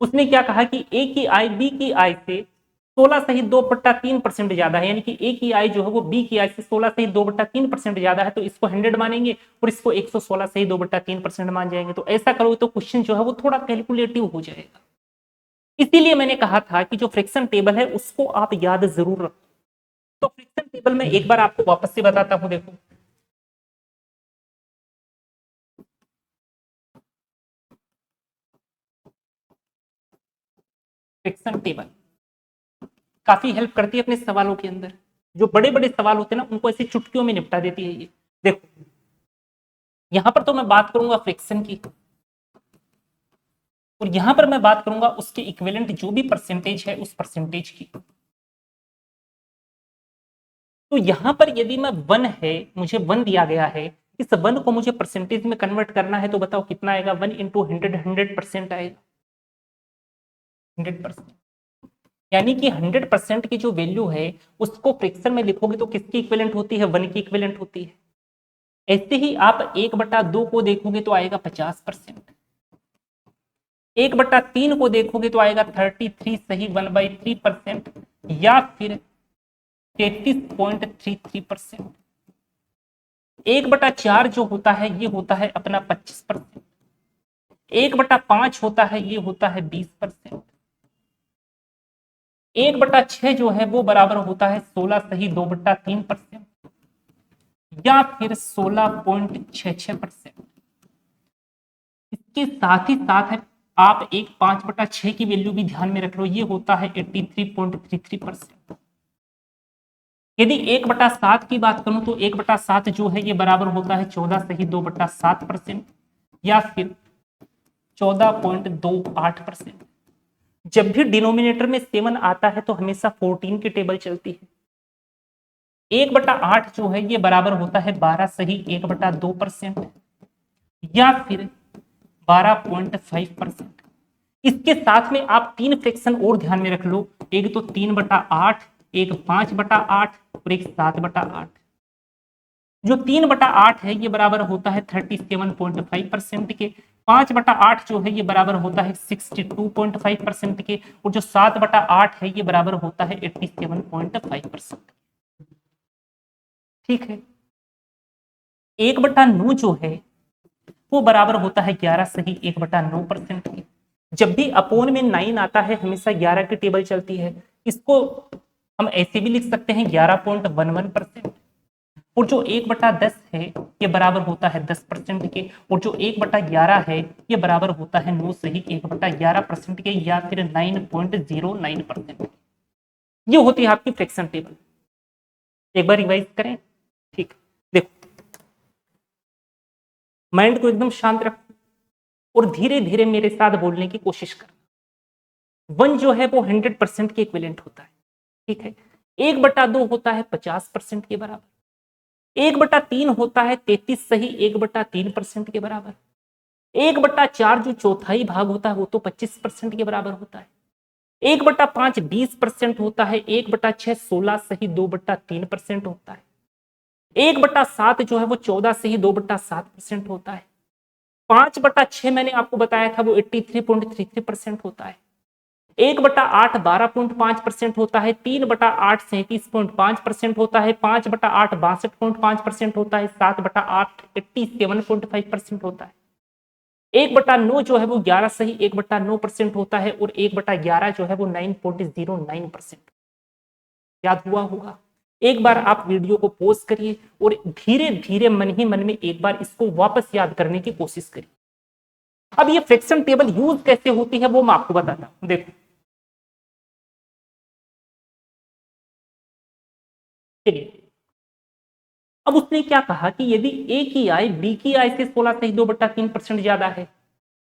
उसने क्या कहा कि ए की आय बी की आय से 16 सही 2/3% ज्यादा है, यानी कि ए की आय जो है वो बी की आय से 16 सही 2/3% ज्यादा है, तो इसको 100 मानेंगे और इसको 116 सही 2/3% मान जाएंगे। तो ऐसा करोगे तो क्वेश्चन जो है वो थोड़ा कैलकुलेटिव हो जाएगा। इसीलिए मैंने कहा था कि जो फ्रिक्शन टेबल है उसको आप याद जरूर रखो। तो फ्रिक्शन टेबल में एक बार आपको वापस से बताता हूं, देखो फ्रिक्शन टेबल काफी हेल्प करती है अपने सवालों के अंदर। जो बड़े बड़े सवाल होते हैं ना उनको ऐसी चुटकियों में निपटा देती है ये। देखो यहां पर तो मैं बात करूंगा फ्रिक्शन की, और यहां पर मैं बात करूंगा उसके इक्विवेलेंट जो भी परसेंटेज है उस परसेंटेज की। तो यहां पर यदि मैं 1 है, मुझे 1 दिया गया है, इस 1 को मुझे परसेंटेज में कन्वर्ट करना है, तो बताओ कितना आएगा, 1 इंटू 100, 100% आएगा, 100%। यानी कि 100% की जो वैल्यू है उसको फ्रिक्शन में लिखोगे तो किसकी इक्विवेलेंट होती है, 1 की इक्विवेलेंट होती है। ऐसे ही आप 1/2 को देखोगे तो आएगा 50%, 1/3 को देखोगे तो आएगा 33 सही 1/3%, या फिर 33.33%। 1/4 जो होता है ये होता है अपना 25%, 1/5 होता है ये होता है 20%, 1/6 जो है वो बराबर होता है 16 सही 2/3%, या फिर 16.66%। इसके साथ ही साथ है आप एक 5/6 की वैल्यू भी ध्यान में रख लो, ये होता है 83.33%। यदि 1/7 की बात करूं तो 1/7 जो है ये बराबर होता है 14 सही 2/7%, या फिर 14.28%। जब भी डिनोमिनेटर में 7 आता है तो हमेशा 14 की टेबल चलती है। 1/8 जो है ये बराबर होता है 12 सही 1/2% या फिर 12.5%। इसके साथ में आप 3 फ्रैक्शन और ध्यान में रख लो, एक तो 3/8, एक 5/8 और एक 7/8। जो 3/8 है ये बराबर होता है 37.5% के, 5/8 जो है ये बराबर होता है 62.5% के, और जो 7/8 है ये बराबर होता है 87.5%। ठीक है। 1/9 जो है वो बराबर होता है 11 सही 1/9% के। जब भी अपोन में 9 आता है हमेशा 11 की टेबल चलती है। इसको हम ऐसे भी लिख सकते हैं 11.11%। और जो 1/10 है ये बराबर होता है 10% के, और जो 1/11 है ये बराबर होता है 9 सही 1/11% के, या फिर 9.09%। ये होती है आपकी फ्रैक्शन टेबल। एक बार रिवाइज करें। ठीक, देखो माइंड को एकदम शांत रखो और धीरे धीरे मेरे साथ बोलने की कोशिश कर। 1 जो है वो 100% के इक्विवेलेंट होता है। ठीक है। 1/2 होता है 50% के बराबर। 1/3 होता है 33 सही 1/3% के बराबर। 1/4 जो चौथाई भाग होता है वो तो 25% के बराबर होता है। 1/5 20% होता है। 1/6 16 सही 2/3% होता है। 1/7 जो है वो 14 सही 2/7% होता है। 5/6 मैंने आपको बताया था वो 83.33% होता है। 1/8 12.5% होता है। 3/8 37.5% होता है। 5/8 62.5% होता है। 7/8 87.5% होता है। 1/9 जो है वो 11 सही 1/9% होता है, और 1/11 जो है वो 9.09%। याद हुआ होगा। एक बार आप वीडियो को पॉज करिए और धीरे धीरे मन ही मन में एक बार इसको वापस याद करने की कोशिश करिए। अब ये फ्रैक्शन टेबल यूज कैसे होती है वो मैं आपको बताता हूं। देखो चलिए, अब उसने क्या कहा कि यदि ए की आय बी की आय से 16 सही 2/3% ज्यादा है,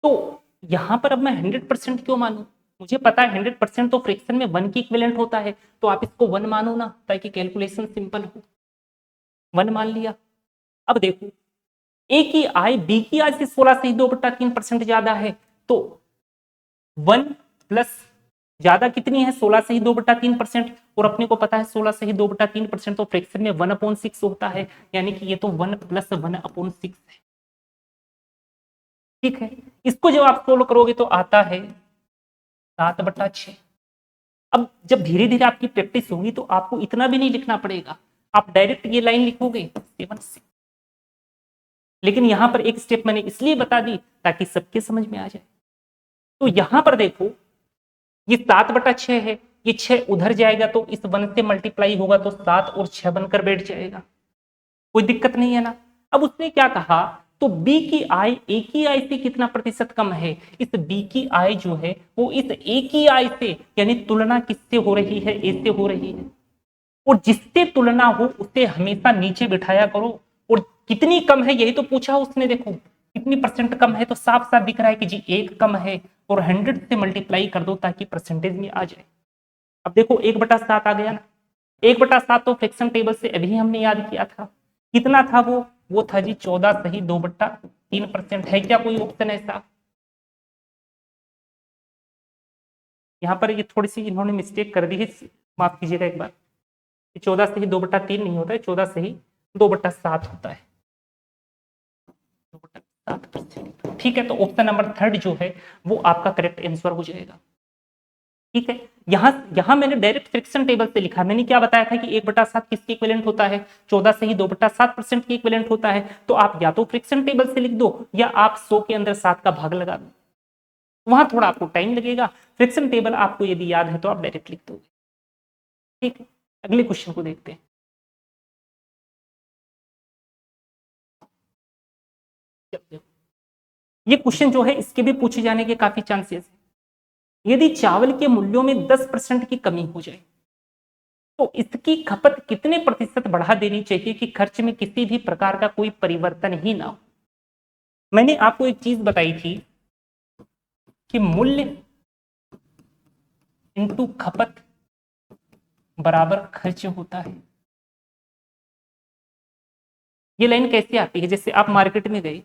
तो यहां पर अब मैं 100% क्यों मानूं? मुझे पता है 100% तो फ्रैक्शन में 1 की इक्विवेलेंट होता है, तो आप इसको 1 मानो ना, ताकि कैलकुलेशन सिंपल हो। 1 मान लिया। अब देखो ए की आय बी की आय से 16 सही 2/3% ज्यादा है, तो 1 प्लस ज्यादा कितनी है 16 से ही 2/3%, और अपने को पता है 16 से ही 2/3% तो फ्रैक्शन में 1/6 होता है, यानी कि ये तो 1 + 1/6 है। ठीक है। इसको जब आप सोल्व करोगे तो आता है 7/6। अब जब धीरे धीरे आपकी प्रैक्टिस होगी तो आपको इतना भी नहीं लिखना पड़ेगा, आप डायरेक्ट ये लाइन लिखोगे 7/6। लेकिन यहां पर एक स्टेप मैंने इसलिए बता दी ताकि सबके समझ में आ जाए। तो यहां पर देखो ये 7/6 है, ये 6 उधर जाएगा तो इस 1 से मल्टीप्लाई होगा तो 7 और 6 बनकर बैठ जाएगा। कोई दिक्कत नहीं है ना। अब उसने क्या कहा, तो बी की आय ए की आय से कितना प्रतिशत कम है? इस बी की आय जो है वो इस ए की आय से, यानी तुलना किससे हो रही है? ए से हो रही है। और जिससे तुलना हो उसे हमेशा नीचे बिठाया करो। और कितनी कम है यही तो पूछा उसने। देखो कितनी परसेंट कम है, तो साफ साफ दिख रहा है कि जी 1 कम है, और 100 से मल्टीप्लाई कर दो ताकि परसेंटेज में आ जाए। अब देखो 1/7 आ गया ना। 1/7 तो फ्रैक्शन टेबल से अभी हमने याद किया था। कितना था वो था जी 14 सही 2/3%। है क्या कोई ऑप्शन ऐसा? यहाँ पर ये थोड़ी सी इन्होंने मिस्टेक कर दी है, माफ कीजिएगा एक बार। 14 से ही 2/3 नहीं होता है, 14 से ही 2/7 होता है। 2/7%। ठीक है, तो ऑप्शन नंबर 3 जो है वो आपका करेक्ट आंसर हो जाएगा। ठीक है। यहां यहां मैंने डायरेक्ट फ्रिक्शन टेबल से लिखा। मैंने क्या बताया था कि 1/7 किसके इक्विवेलेंट होता है? 14 से ही 2/7% के इक्विवेलेंट होता है। तो आप या तो फ्रिक्शन टेबल से लिख दो, या आप 100 के अंदर 7 का भाग लगा दो। वहां थोड़ा आपको टाइम लगेगा। फ्रिक्शन टेबल आपको यदि याद है तो आप डायरेक्ट लिख दोगे। ठीक है, अगले क्वेश्चन को देखते हैं। ये क्वेश्चन जो है इसके भी पूछे जाने के काफी चांसेस है। यदि चावल के मूल्यों में 10% की कमी हो जाए तो इसकी खपत कितने प्रतिशत बढ़ा देनी चाहिए कि खर्च में किसी भी प्रकार का कोई परिवर्तन ही ना हो? मैंने आपको एक चीज बताई थी कि मूल्य इंटू खपत बराबर खर्च होता है। ये लाइन कैसे आती है? जैसे आप मार्केट में गए,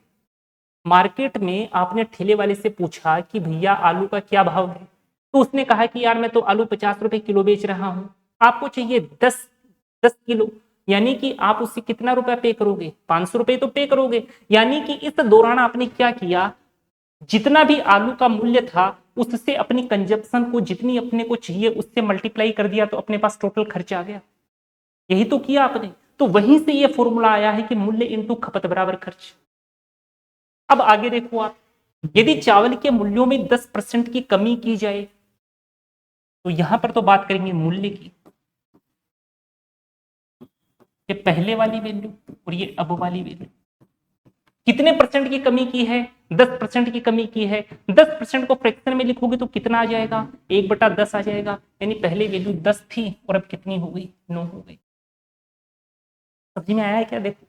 मार्केट में आपने ठेले वाले से पूछा कि भैया आलू का क्या भाव है, तो उसने कहा कि यार मैं तो आलू 50 रुपए किलो बेच रहा हूं, आपको चाहिए 10 किलो, यानी कि आप उससे कितना रुपया पे करोगे? 500 रुपए तो पे करोगे। यानी कि इस दौरान आपने क्या किया, जितना भी आलू का मूल्य था उससे अपनी कंजप्शन को, जितनी अपने को चाहिए उससे मल्टीप्लाई कर दिया, तो अपने पास टोटल खर्च आ गया। यही तो किया आपने। तो वहीं से ये फॉर्मूला आया है कि मूल्य इंटू खपत बराबर खर्च। अब आगे देखो आप, यदि चावल के मूल्यों में 10% की कमी की जाए, तो यहां पर तो बात करेंगे मूल्य की, ये पहले वाली वैल्यू और ये अब वाली वैल्यू, कितने परसेंट की कमी की है? 10% की कमी की है। 10% को फ्रैक्शन में लिखोगे तो कितना आ जाएगा? 1/10 आ जाएगा। यानी पहले वैल्यू 10 थी और अब कितनी हो गई? 9 हो गई। समझ में आया है क्या? देखो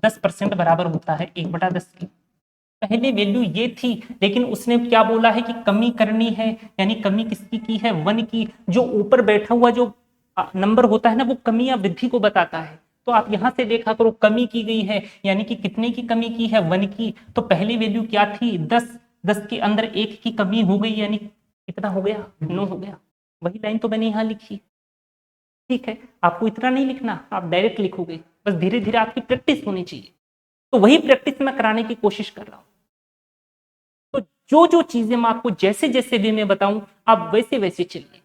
10% बराबर होता है 1/10 की। पहले वैल्यू ये थी, लेकिन उसने क्या बोला है कि कमी करनी है, यानी कमी किसकी की है? 1 की। जो ऊपर बैठा हुआ जो नंबर होता है ना, वो कमी या वृद्धि को बताता है। तो आप यहां से देखा करो, कमी की गई है, यानी कि कितने की कमी की है? 1 की। तो पहली वैल्यू क्या थी? 10। 10 के अंदर 1 की कमी हो गई, यानी कितना हो गया? 9 हो गया। वही लाइन तो मैंने यहां लिखी। ठीक है, आपको इतना नहीं लिखना, आप डायरेक्ट लिखोगे, बस धीरे धीरे आपकी प्रैक्टिस होनी चाहिए। तो वही प्रैक्टिस मैं कराने की कोशिश कर रहा हूं। तो जो जो चीजें मैं आपको जैसे जैसे भी मैं बताऊं, आप वैसे वैसे चलिए,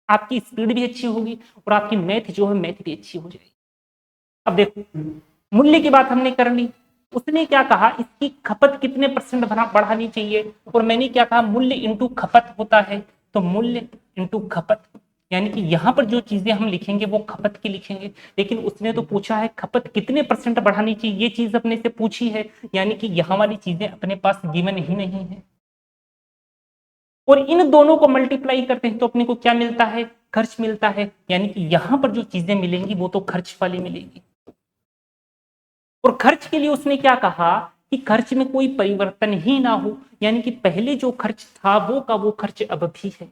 आपकी स्पीड भी अच्छी होगी और आपकी मैथ जो है मैथ भी अच्छी हो जाएगी। अब देखो, मूल्य की बात हमने कर ली। उसने क्या कहा, इसकी खपत कितने परसेंट बढ़ानी चाहिए, और मैंने क्या कहा, मूल्य इंटू खपत होता है। तो मूल्य इंटू खपत, यानी कि यहां पर जो चीजें हम लिखेंगे वो खपत की लिखेंगे। लेकिन उसने तो पूछा है खपत कितने परसेंट बढ़ानी चाहिए, ये चीज अपने से पूछी है, यानी कि यहां वाली चीजें अपने पास गिवन ही नहीं है। और इन दोनों को मल्टीप्लाई करते हैं तो अपने को क्या मिलता है? खर्च मिलता है। यानी कि यहां पर जो चीजें मिलेंगी वो तो खर्च वाली मिलेंगी। और खर्च के लिए उसने क्या कहा कि खर्च में कोई परिवर्तन ही ना हो, यानी कि पहले जो खर्च था वो का वो खर्च अब भी है।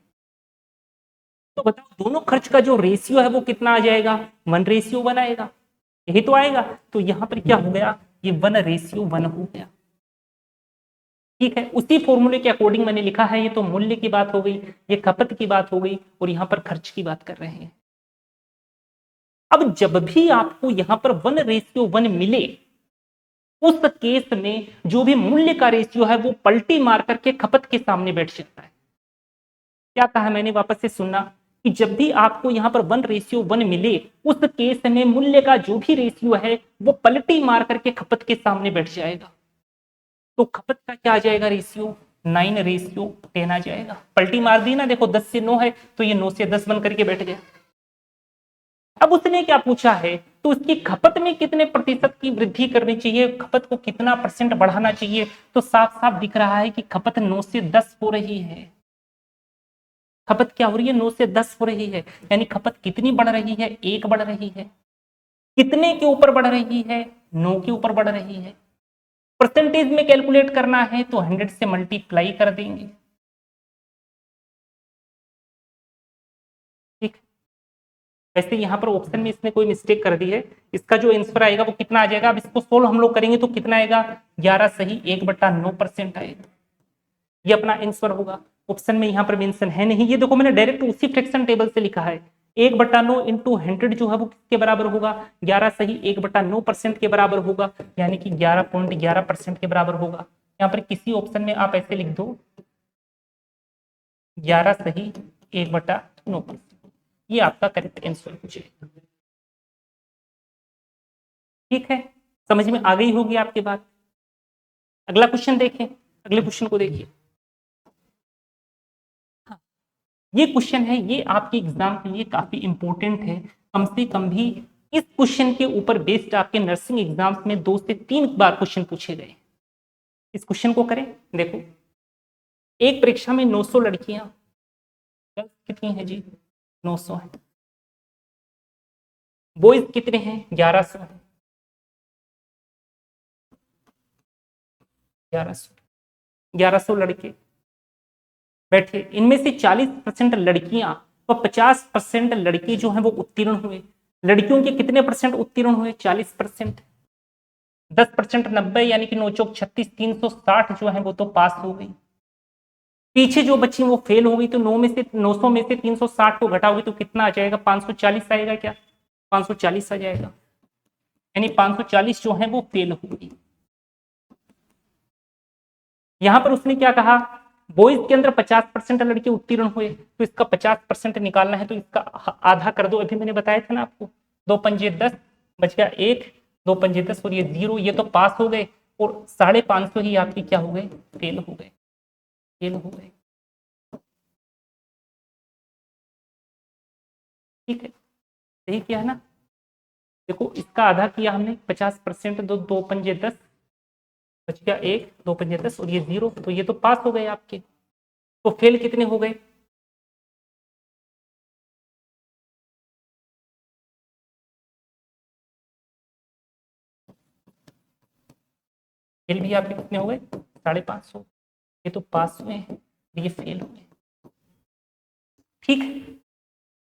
तो बताओ दोनों खर्च का जो रेशियो है वो कितना आ जाएगा? 1:1 आएगा। यही तो आएगा। तो यहां पर क्या हो गया? ये 1:1 हो गया। ठीक है, उसी फॉर्मूले के अकॉर्डिंग मैंने लिखा है। ये तो मूल्य की बात हो गई, ये खपत की बात हो गई, और यहां पर खर्च की बात कर रहे हैं। अब जब भी आपको यहां पर 1:1 मिले, उस केस में जो भी मूल्य का रेशियो है वो पलटी मार करके खपत के सामने बैठ जाता है। क्या कहा मैंने? वापस से सुनना, कि जब भी आपको यहां पर 1:1 मिले, उस केस में मूल्य का जो भी रेशियो है वो पलटी मार करके खपत के सामने बैठ जाएगा। तो खपत का क्या आ जाएगा रेशियो? 9:10 आ जाएगा। पलटी मार दी ना, देखो 10 से 9 है तो ये 9 से 10 बन करके बैठ गया। अब उसने क्या पूछा है, तो उसकी खपत में कितने प्रतिशत की वृद्धि करनी चाहिए, खपत को कितना परसेंट बढ़ाना चाहिए। तो साफ साफ दिख रहा है कि खपत 9 से 10 हो रही है। खपत क्या हो रही है? 9 से 10 हो रही है। यानी खपत कितनी बढ़ रही है? 1 बढ़ रही है। कितने के ऊपर बढ़ रही है? 9 के ऊपर बढ़ रही है। परसेंटेज में कैलकुलेट करना है तो 100 से मल्टीप्लाई कर देंगे। ठीक। वैसे यहाँ पर ऑप्शन में इसने कोई मिस्टेक कर दी है। इसका जो आंसर आएगा वो कितना आ जाएगा? अब इसको सोल्व हम लोग करेंगे तो कितना आएगा? 11 सही 1/9% आएगा। ये अपना आंसर होगा। ऑप्शन में यहाँ पर मेंशन है नहीं। ये देखो मैंने डायरेक्ट उसी फ्रैक्शन टेबल से लिखा है। 1/9 इंटू 100 जो है वो किसके बराबर होगा? 11 सही 1/9% के बराबर होगा, यानी कि 11.11% के बराबर होगा। यहाँ पर किसी ऑप्शन में आप ऐसे लिख दो 11 सही 1/9%। ये आपका करेक्ट आंसर हो जाएगा। ठीक है, समझ में आ गई होगी आपके बात। अगला क्वेश्चन देखें, अगले क्वेश्चन को देखिए। हाँ, ये क्वेश्चन है, ये आपके एग्जाम के लिए काफी इंपॉर्टेंट है। कम से कम भी इस क्वेश्चन के ऊपर बेस्ड आपके नर्सिंग एग्जाम्स में 2 से 3 बार क्वेश्चन पूछे गए। इस क्वेश्चन को करें। देखो, एक परीक्षा में 900 लड़कियां, कितनी है जी? 900 है। बॉयज कितने हैं? 1100 है। 1100 लड़के, बैठे, इनमें से 40% लड़कियां व 50% लड़के जो हैं वो उत्तीर्ण हुए। लड़कियों के कितने परसेंट उत्तीर्ण हुए? 40%। 10% 90, यानी कि 9 चौक 36, 360 जो है वो तो पास हो गई। पीछे जो बच्ची वो फेल हो गई, तो 900 में से 360 को घटाओगे तो कितना आ जाएगा? 540 आएगा क्या? 540 आ जाएगा, यानी 540 जो है वो फेल हो गई। यहां पर उसने क्या कहा, बॉयज के अंदर 50% लड़के उत्तीर्ण हुए, तो इसका 50% निकालना है, तो इसका आधा कर दो। अभी मैंने बताया था ना आपको, 2 पंजे 10, बच गया 1, 2 पंजे 10 और ये 0, ये तो पास हो गए, और 550 ही आपकी क्या हो गए? फेल हो गए, फेल हो गए। ठीक है, सही किया है ना? देखो इसका आधा किया हमने, 50%, दो 2 पंजे 10, बच गया 1, 2 पंजे 10 और ये 0, तो ये तो पास हो गए आपके। तो फेल कितने हो गए? फेल भी आपके कितने हो गए? 550। ये तो पास हुए हैं, ये फेल हुए। ठीक है,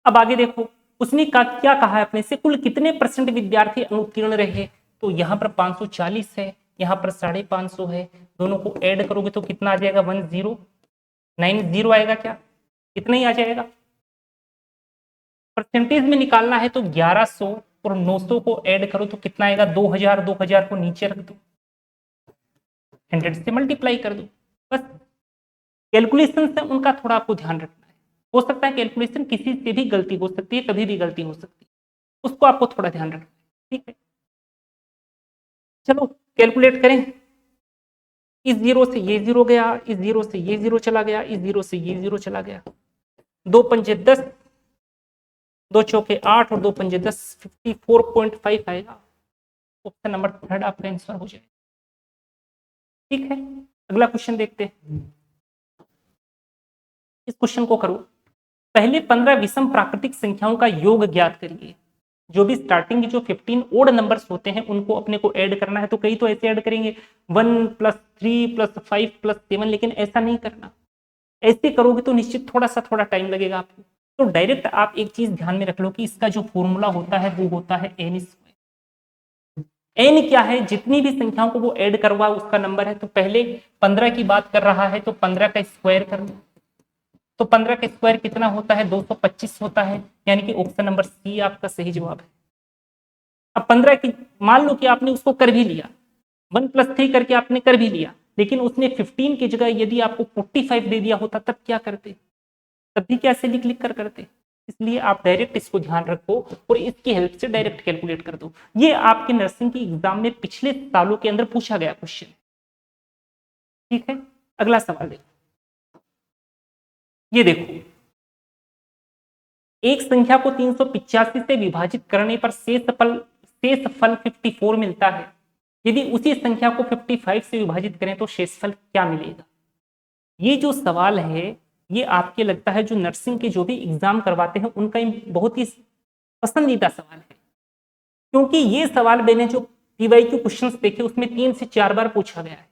अब आगे देखो, उसने क्या कहा है अपने से, कुल कितने परसेंट विद्यार्थी अनुत्तीर्ण रहे? तो यहाँ पर 540 है, यहाँ पर 550 है, दोनों को ऐड करोगे तो कितना आ जाएगा? 1090 आएगा क्या? कितना ही आ जाएगा? परसेंटेज में निकालना है तो 1100 और 900 को ऐड करो तो कितना आएगा? 2000, 2000 को नीचे रख दो, 100 से मल्टीप्लाई कर दो। बस कैलकुलेशन से उनका थोड़ा आपको ध्यान रखना है। हो सकता है कैलकुलेशन किसी से भी गलती हो सकती है, कभी भी गलती हो सकती है, उसको आपको थोड़ा ध्यान रखना है। ठीक है, चलो कैलकुलेट करें। इस जीरो से ये जीरो गया, इस जीरो से ये जीरो चला गया, इस जीरो से ये जीरो चला गया, 2 पंजे 10, 2 चौके 8 और 2 पंजे 10, 54.5 आएगा। ऑप्शन नंबर 3 आपका आंसर हो जाएगा। ठीक है, अगला क्वेश्चन देखते हैं। इस क्वेश्चन को करो, पहले 15 विषम प्राकृतिक संख्याओं का योग ज्ञात करिए। जो भी स्टार्टिंग के जो 15 ओड नंबर्स होते हैं उनको अपने को ऐड करना है। तो कई तो ऐसे ऐड करेंगे 1 + 3 + 5 + 7, लेकिन ऐसा नहीं करना। ऐसे करोगे तो निश्चित थोड़ा टाइम लगेगा आपको। तो डायरेक्ट आप एक चीज ध्यान में रख लो कि इसका जो फॉर्मूला होता है वो होता है n²। n क्या है? जितनी भी संख्याओं को वो ऐड करवा उसका नंबर है। तो पहले 15 की बात कर रहा है तो 15 का स्क्वायर कर लो, तो 15 का स्क्वायर कितना होता है? 225 होता है, यानी कि ऑप्शन नंबर सी आपका सही जवाब है। अब 15 की मान लो कि आपने उसको कर भी लिया, 1 + 3 करके आपने कर भी लिया, लेकिन उसने 15 की जगह यदि आपको 45 दे दिया होता तब क्या करते? तब भी कैसे लिख लिख कर करते? इसलिए आप डायरेक्ट इसको ध्यान रखो और इसकी हेल्प से डायरेक्ट कैलकुलेट कर दो। ये आपके नर्सिंग की एग्जाम में पिछले सालों के अंदर पूछा गया क्वेश्चन। ठीक है, अगला सवाल देखो। ये देखो, एक संख्या को 385 से विभाजित करने पर शेषफल 54 मिलता है। यदि उसी संख्या को 55 से विभाजित करें तो शेषफल क्या मिलेगा? ये जो सवाल है ये आपके लगता है जो नर्सिंग के जो भी एग्जाम करवाते हैं उनका बहुत ही पसंदीदा सवाल है, क्योंकि ये सवाल मैंने जो पीवाईक्यू क्वेश्चंस देखे उसमें 3 से 4 बार पूछा गया है।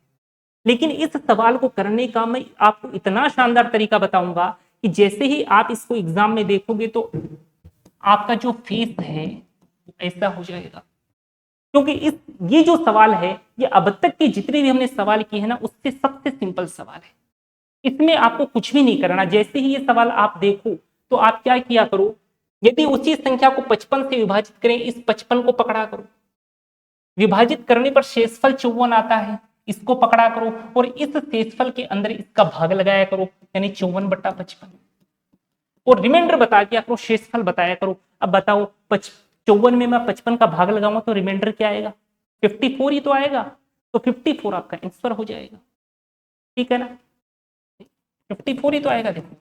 लेकिन इस सवाल को करने का मैं आपको इतना शानदार तरीका बताऊंगा कि जैसे ही आप इसको एग्जाम में देखोगे तो आपका जो फेस है ऐसा हो जाएगा। क्योंकि ये जो सवाल है ये अब तक के जितने भी हमने सवाल किए हैं ना उससे सबसे सिंपल सवाल है। इसमें आपको कुछ भी नहीं करना। जैसे ही ये सवाल आप देखो तो आप क्या किया करो, यदि उसी संख्या को 55 से विभाजित करें, इस 55 को पकड़ा करो, विभाजित करने पर शेषफल 54 आता है, इसको पकड़ा करो और इस शेषफल के अंदर इसका भाग लगाया करो, यानी 54/55 और रिमाइंडर बता दिया करो, शेषफल बताया करो। अब बताओ 54 में मैं 55 का भाग लगाऊंगा तो रिमाइंडर क्या आएगा? 54 ही तो आएगा। तो 54 आपका आंसर हो जाएगा। ठीक है ना, 54 ही तो आएगा। देखो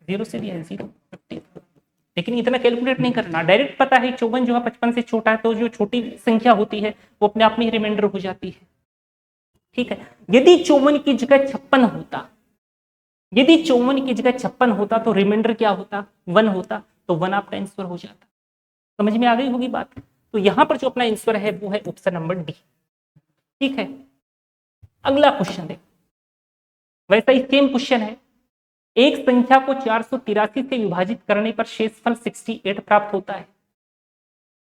0 से भी है 0, 54। लेकिन इतना कैलकुलेट नहीं करना, डायरेक्ट पता है 54 जो है 55 से छोटा है, तो जो छोटी संख्या होती है वो अपने आप में ही रिमाइंडर हो जाती है। ठीक है, यदि 54 की जगह 56 होता, यदि 54 की जगह 56 होता तो रिमाइंडर क्या होता? 1 होता, तो 1 आपका आंसर हो जाता। समझ में आ गई होगी बात। तो यहां पर जो अपना आंसर है वो है ऑप्शन नंबर डी। ठीक है, अगला क्वेश्चन देखो, वैसा ही सेम क्वेश्चन है, एक संख्या को 483 से विभाजित करने पर शेषफल 68 प्राप्त होता है।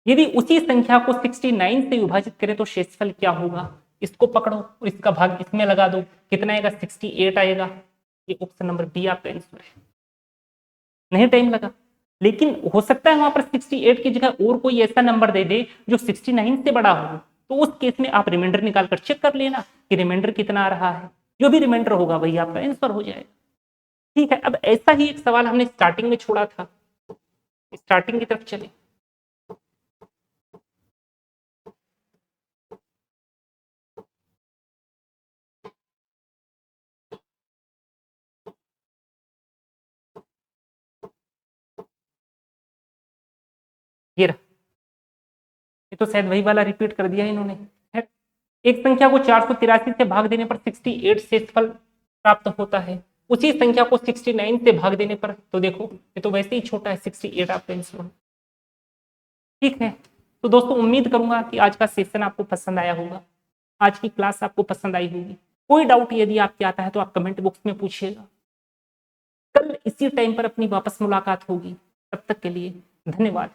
यदि उसी संख्या को 69 से विभाजित करें तो शेषफल क्या होगा? इसको पकड़ो और इसका भाग इसमें लगा दो, कितना आएगा? 68 आएगा। ये ऑप्शन नंबर बी आपका आंसर है। नहीं टाइम लगा, लेकिन हो सकता है वहां पर 68 की जगह और कोई ऐसा नंबर दे दे जो 69 से बड़ा हो, तो उस केस में आप रिमाइंडर निकालकर चेक कर लेना कि रिमाइंडर कितना आ रहा है। जो भी रिमाइंडर होगा वही आपका आंसर हो जाएगा। ठीक है, अब ऐसा ही एक सवाल हमने स्टार्टिंग में छोड़ा था, स्टार्टिंग की तरफ चले। ये रहा, ये तो शायद वही वाला रिपीट कर दिया इन्होंने। है? एक संख्या को 483 से भाग देने पर 68 शेषफल प्राप्त होता है। उसी संख्या को 69 से भाग देने पर, तो देखो ये तो वैसे ही छोटा है, 68 आपका आंसर। ठीक है, तो दोस्तों उम्मीद करूंगा कि आज का सेशन आपको पसंद आया होगा, आज की क्लास आपको पसंद आई होगी। कोई डाउट यदि आपके आता है तो आप कमेंट बॉक्स में पूछिएगा। कल इसी टाइम पर अपनी वापस मुलाकात होगी, तब तक के लिए धन्यवाद।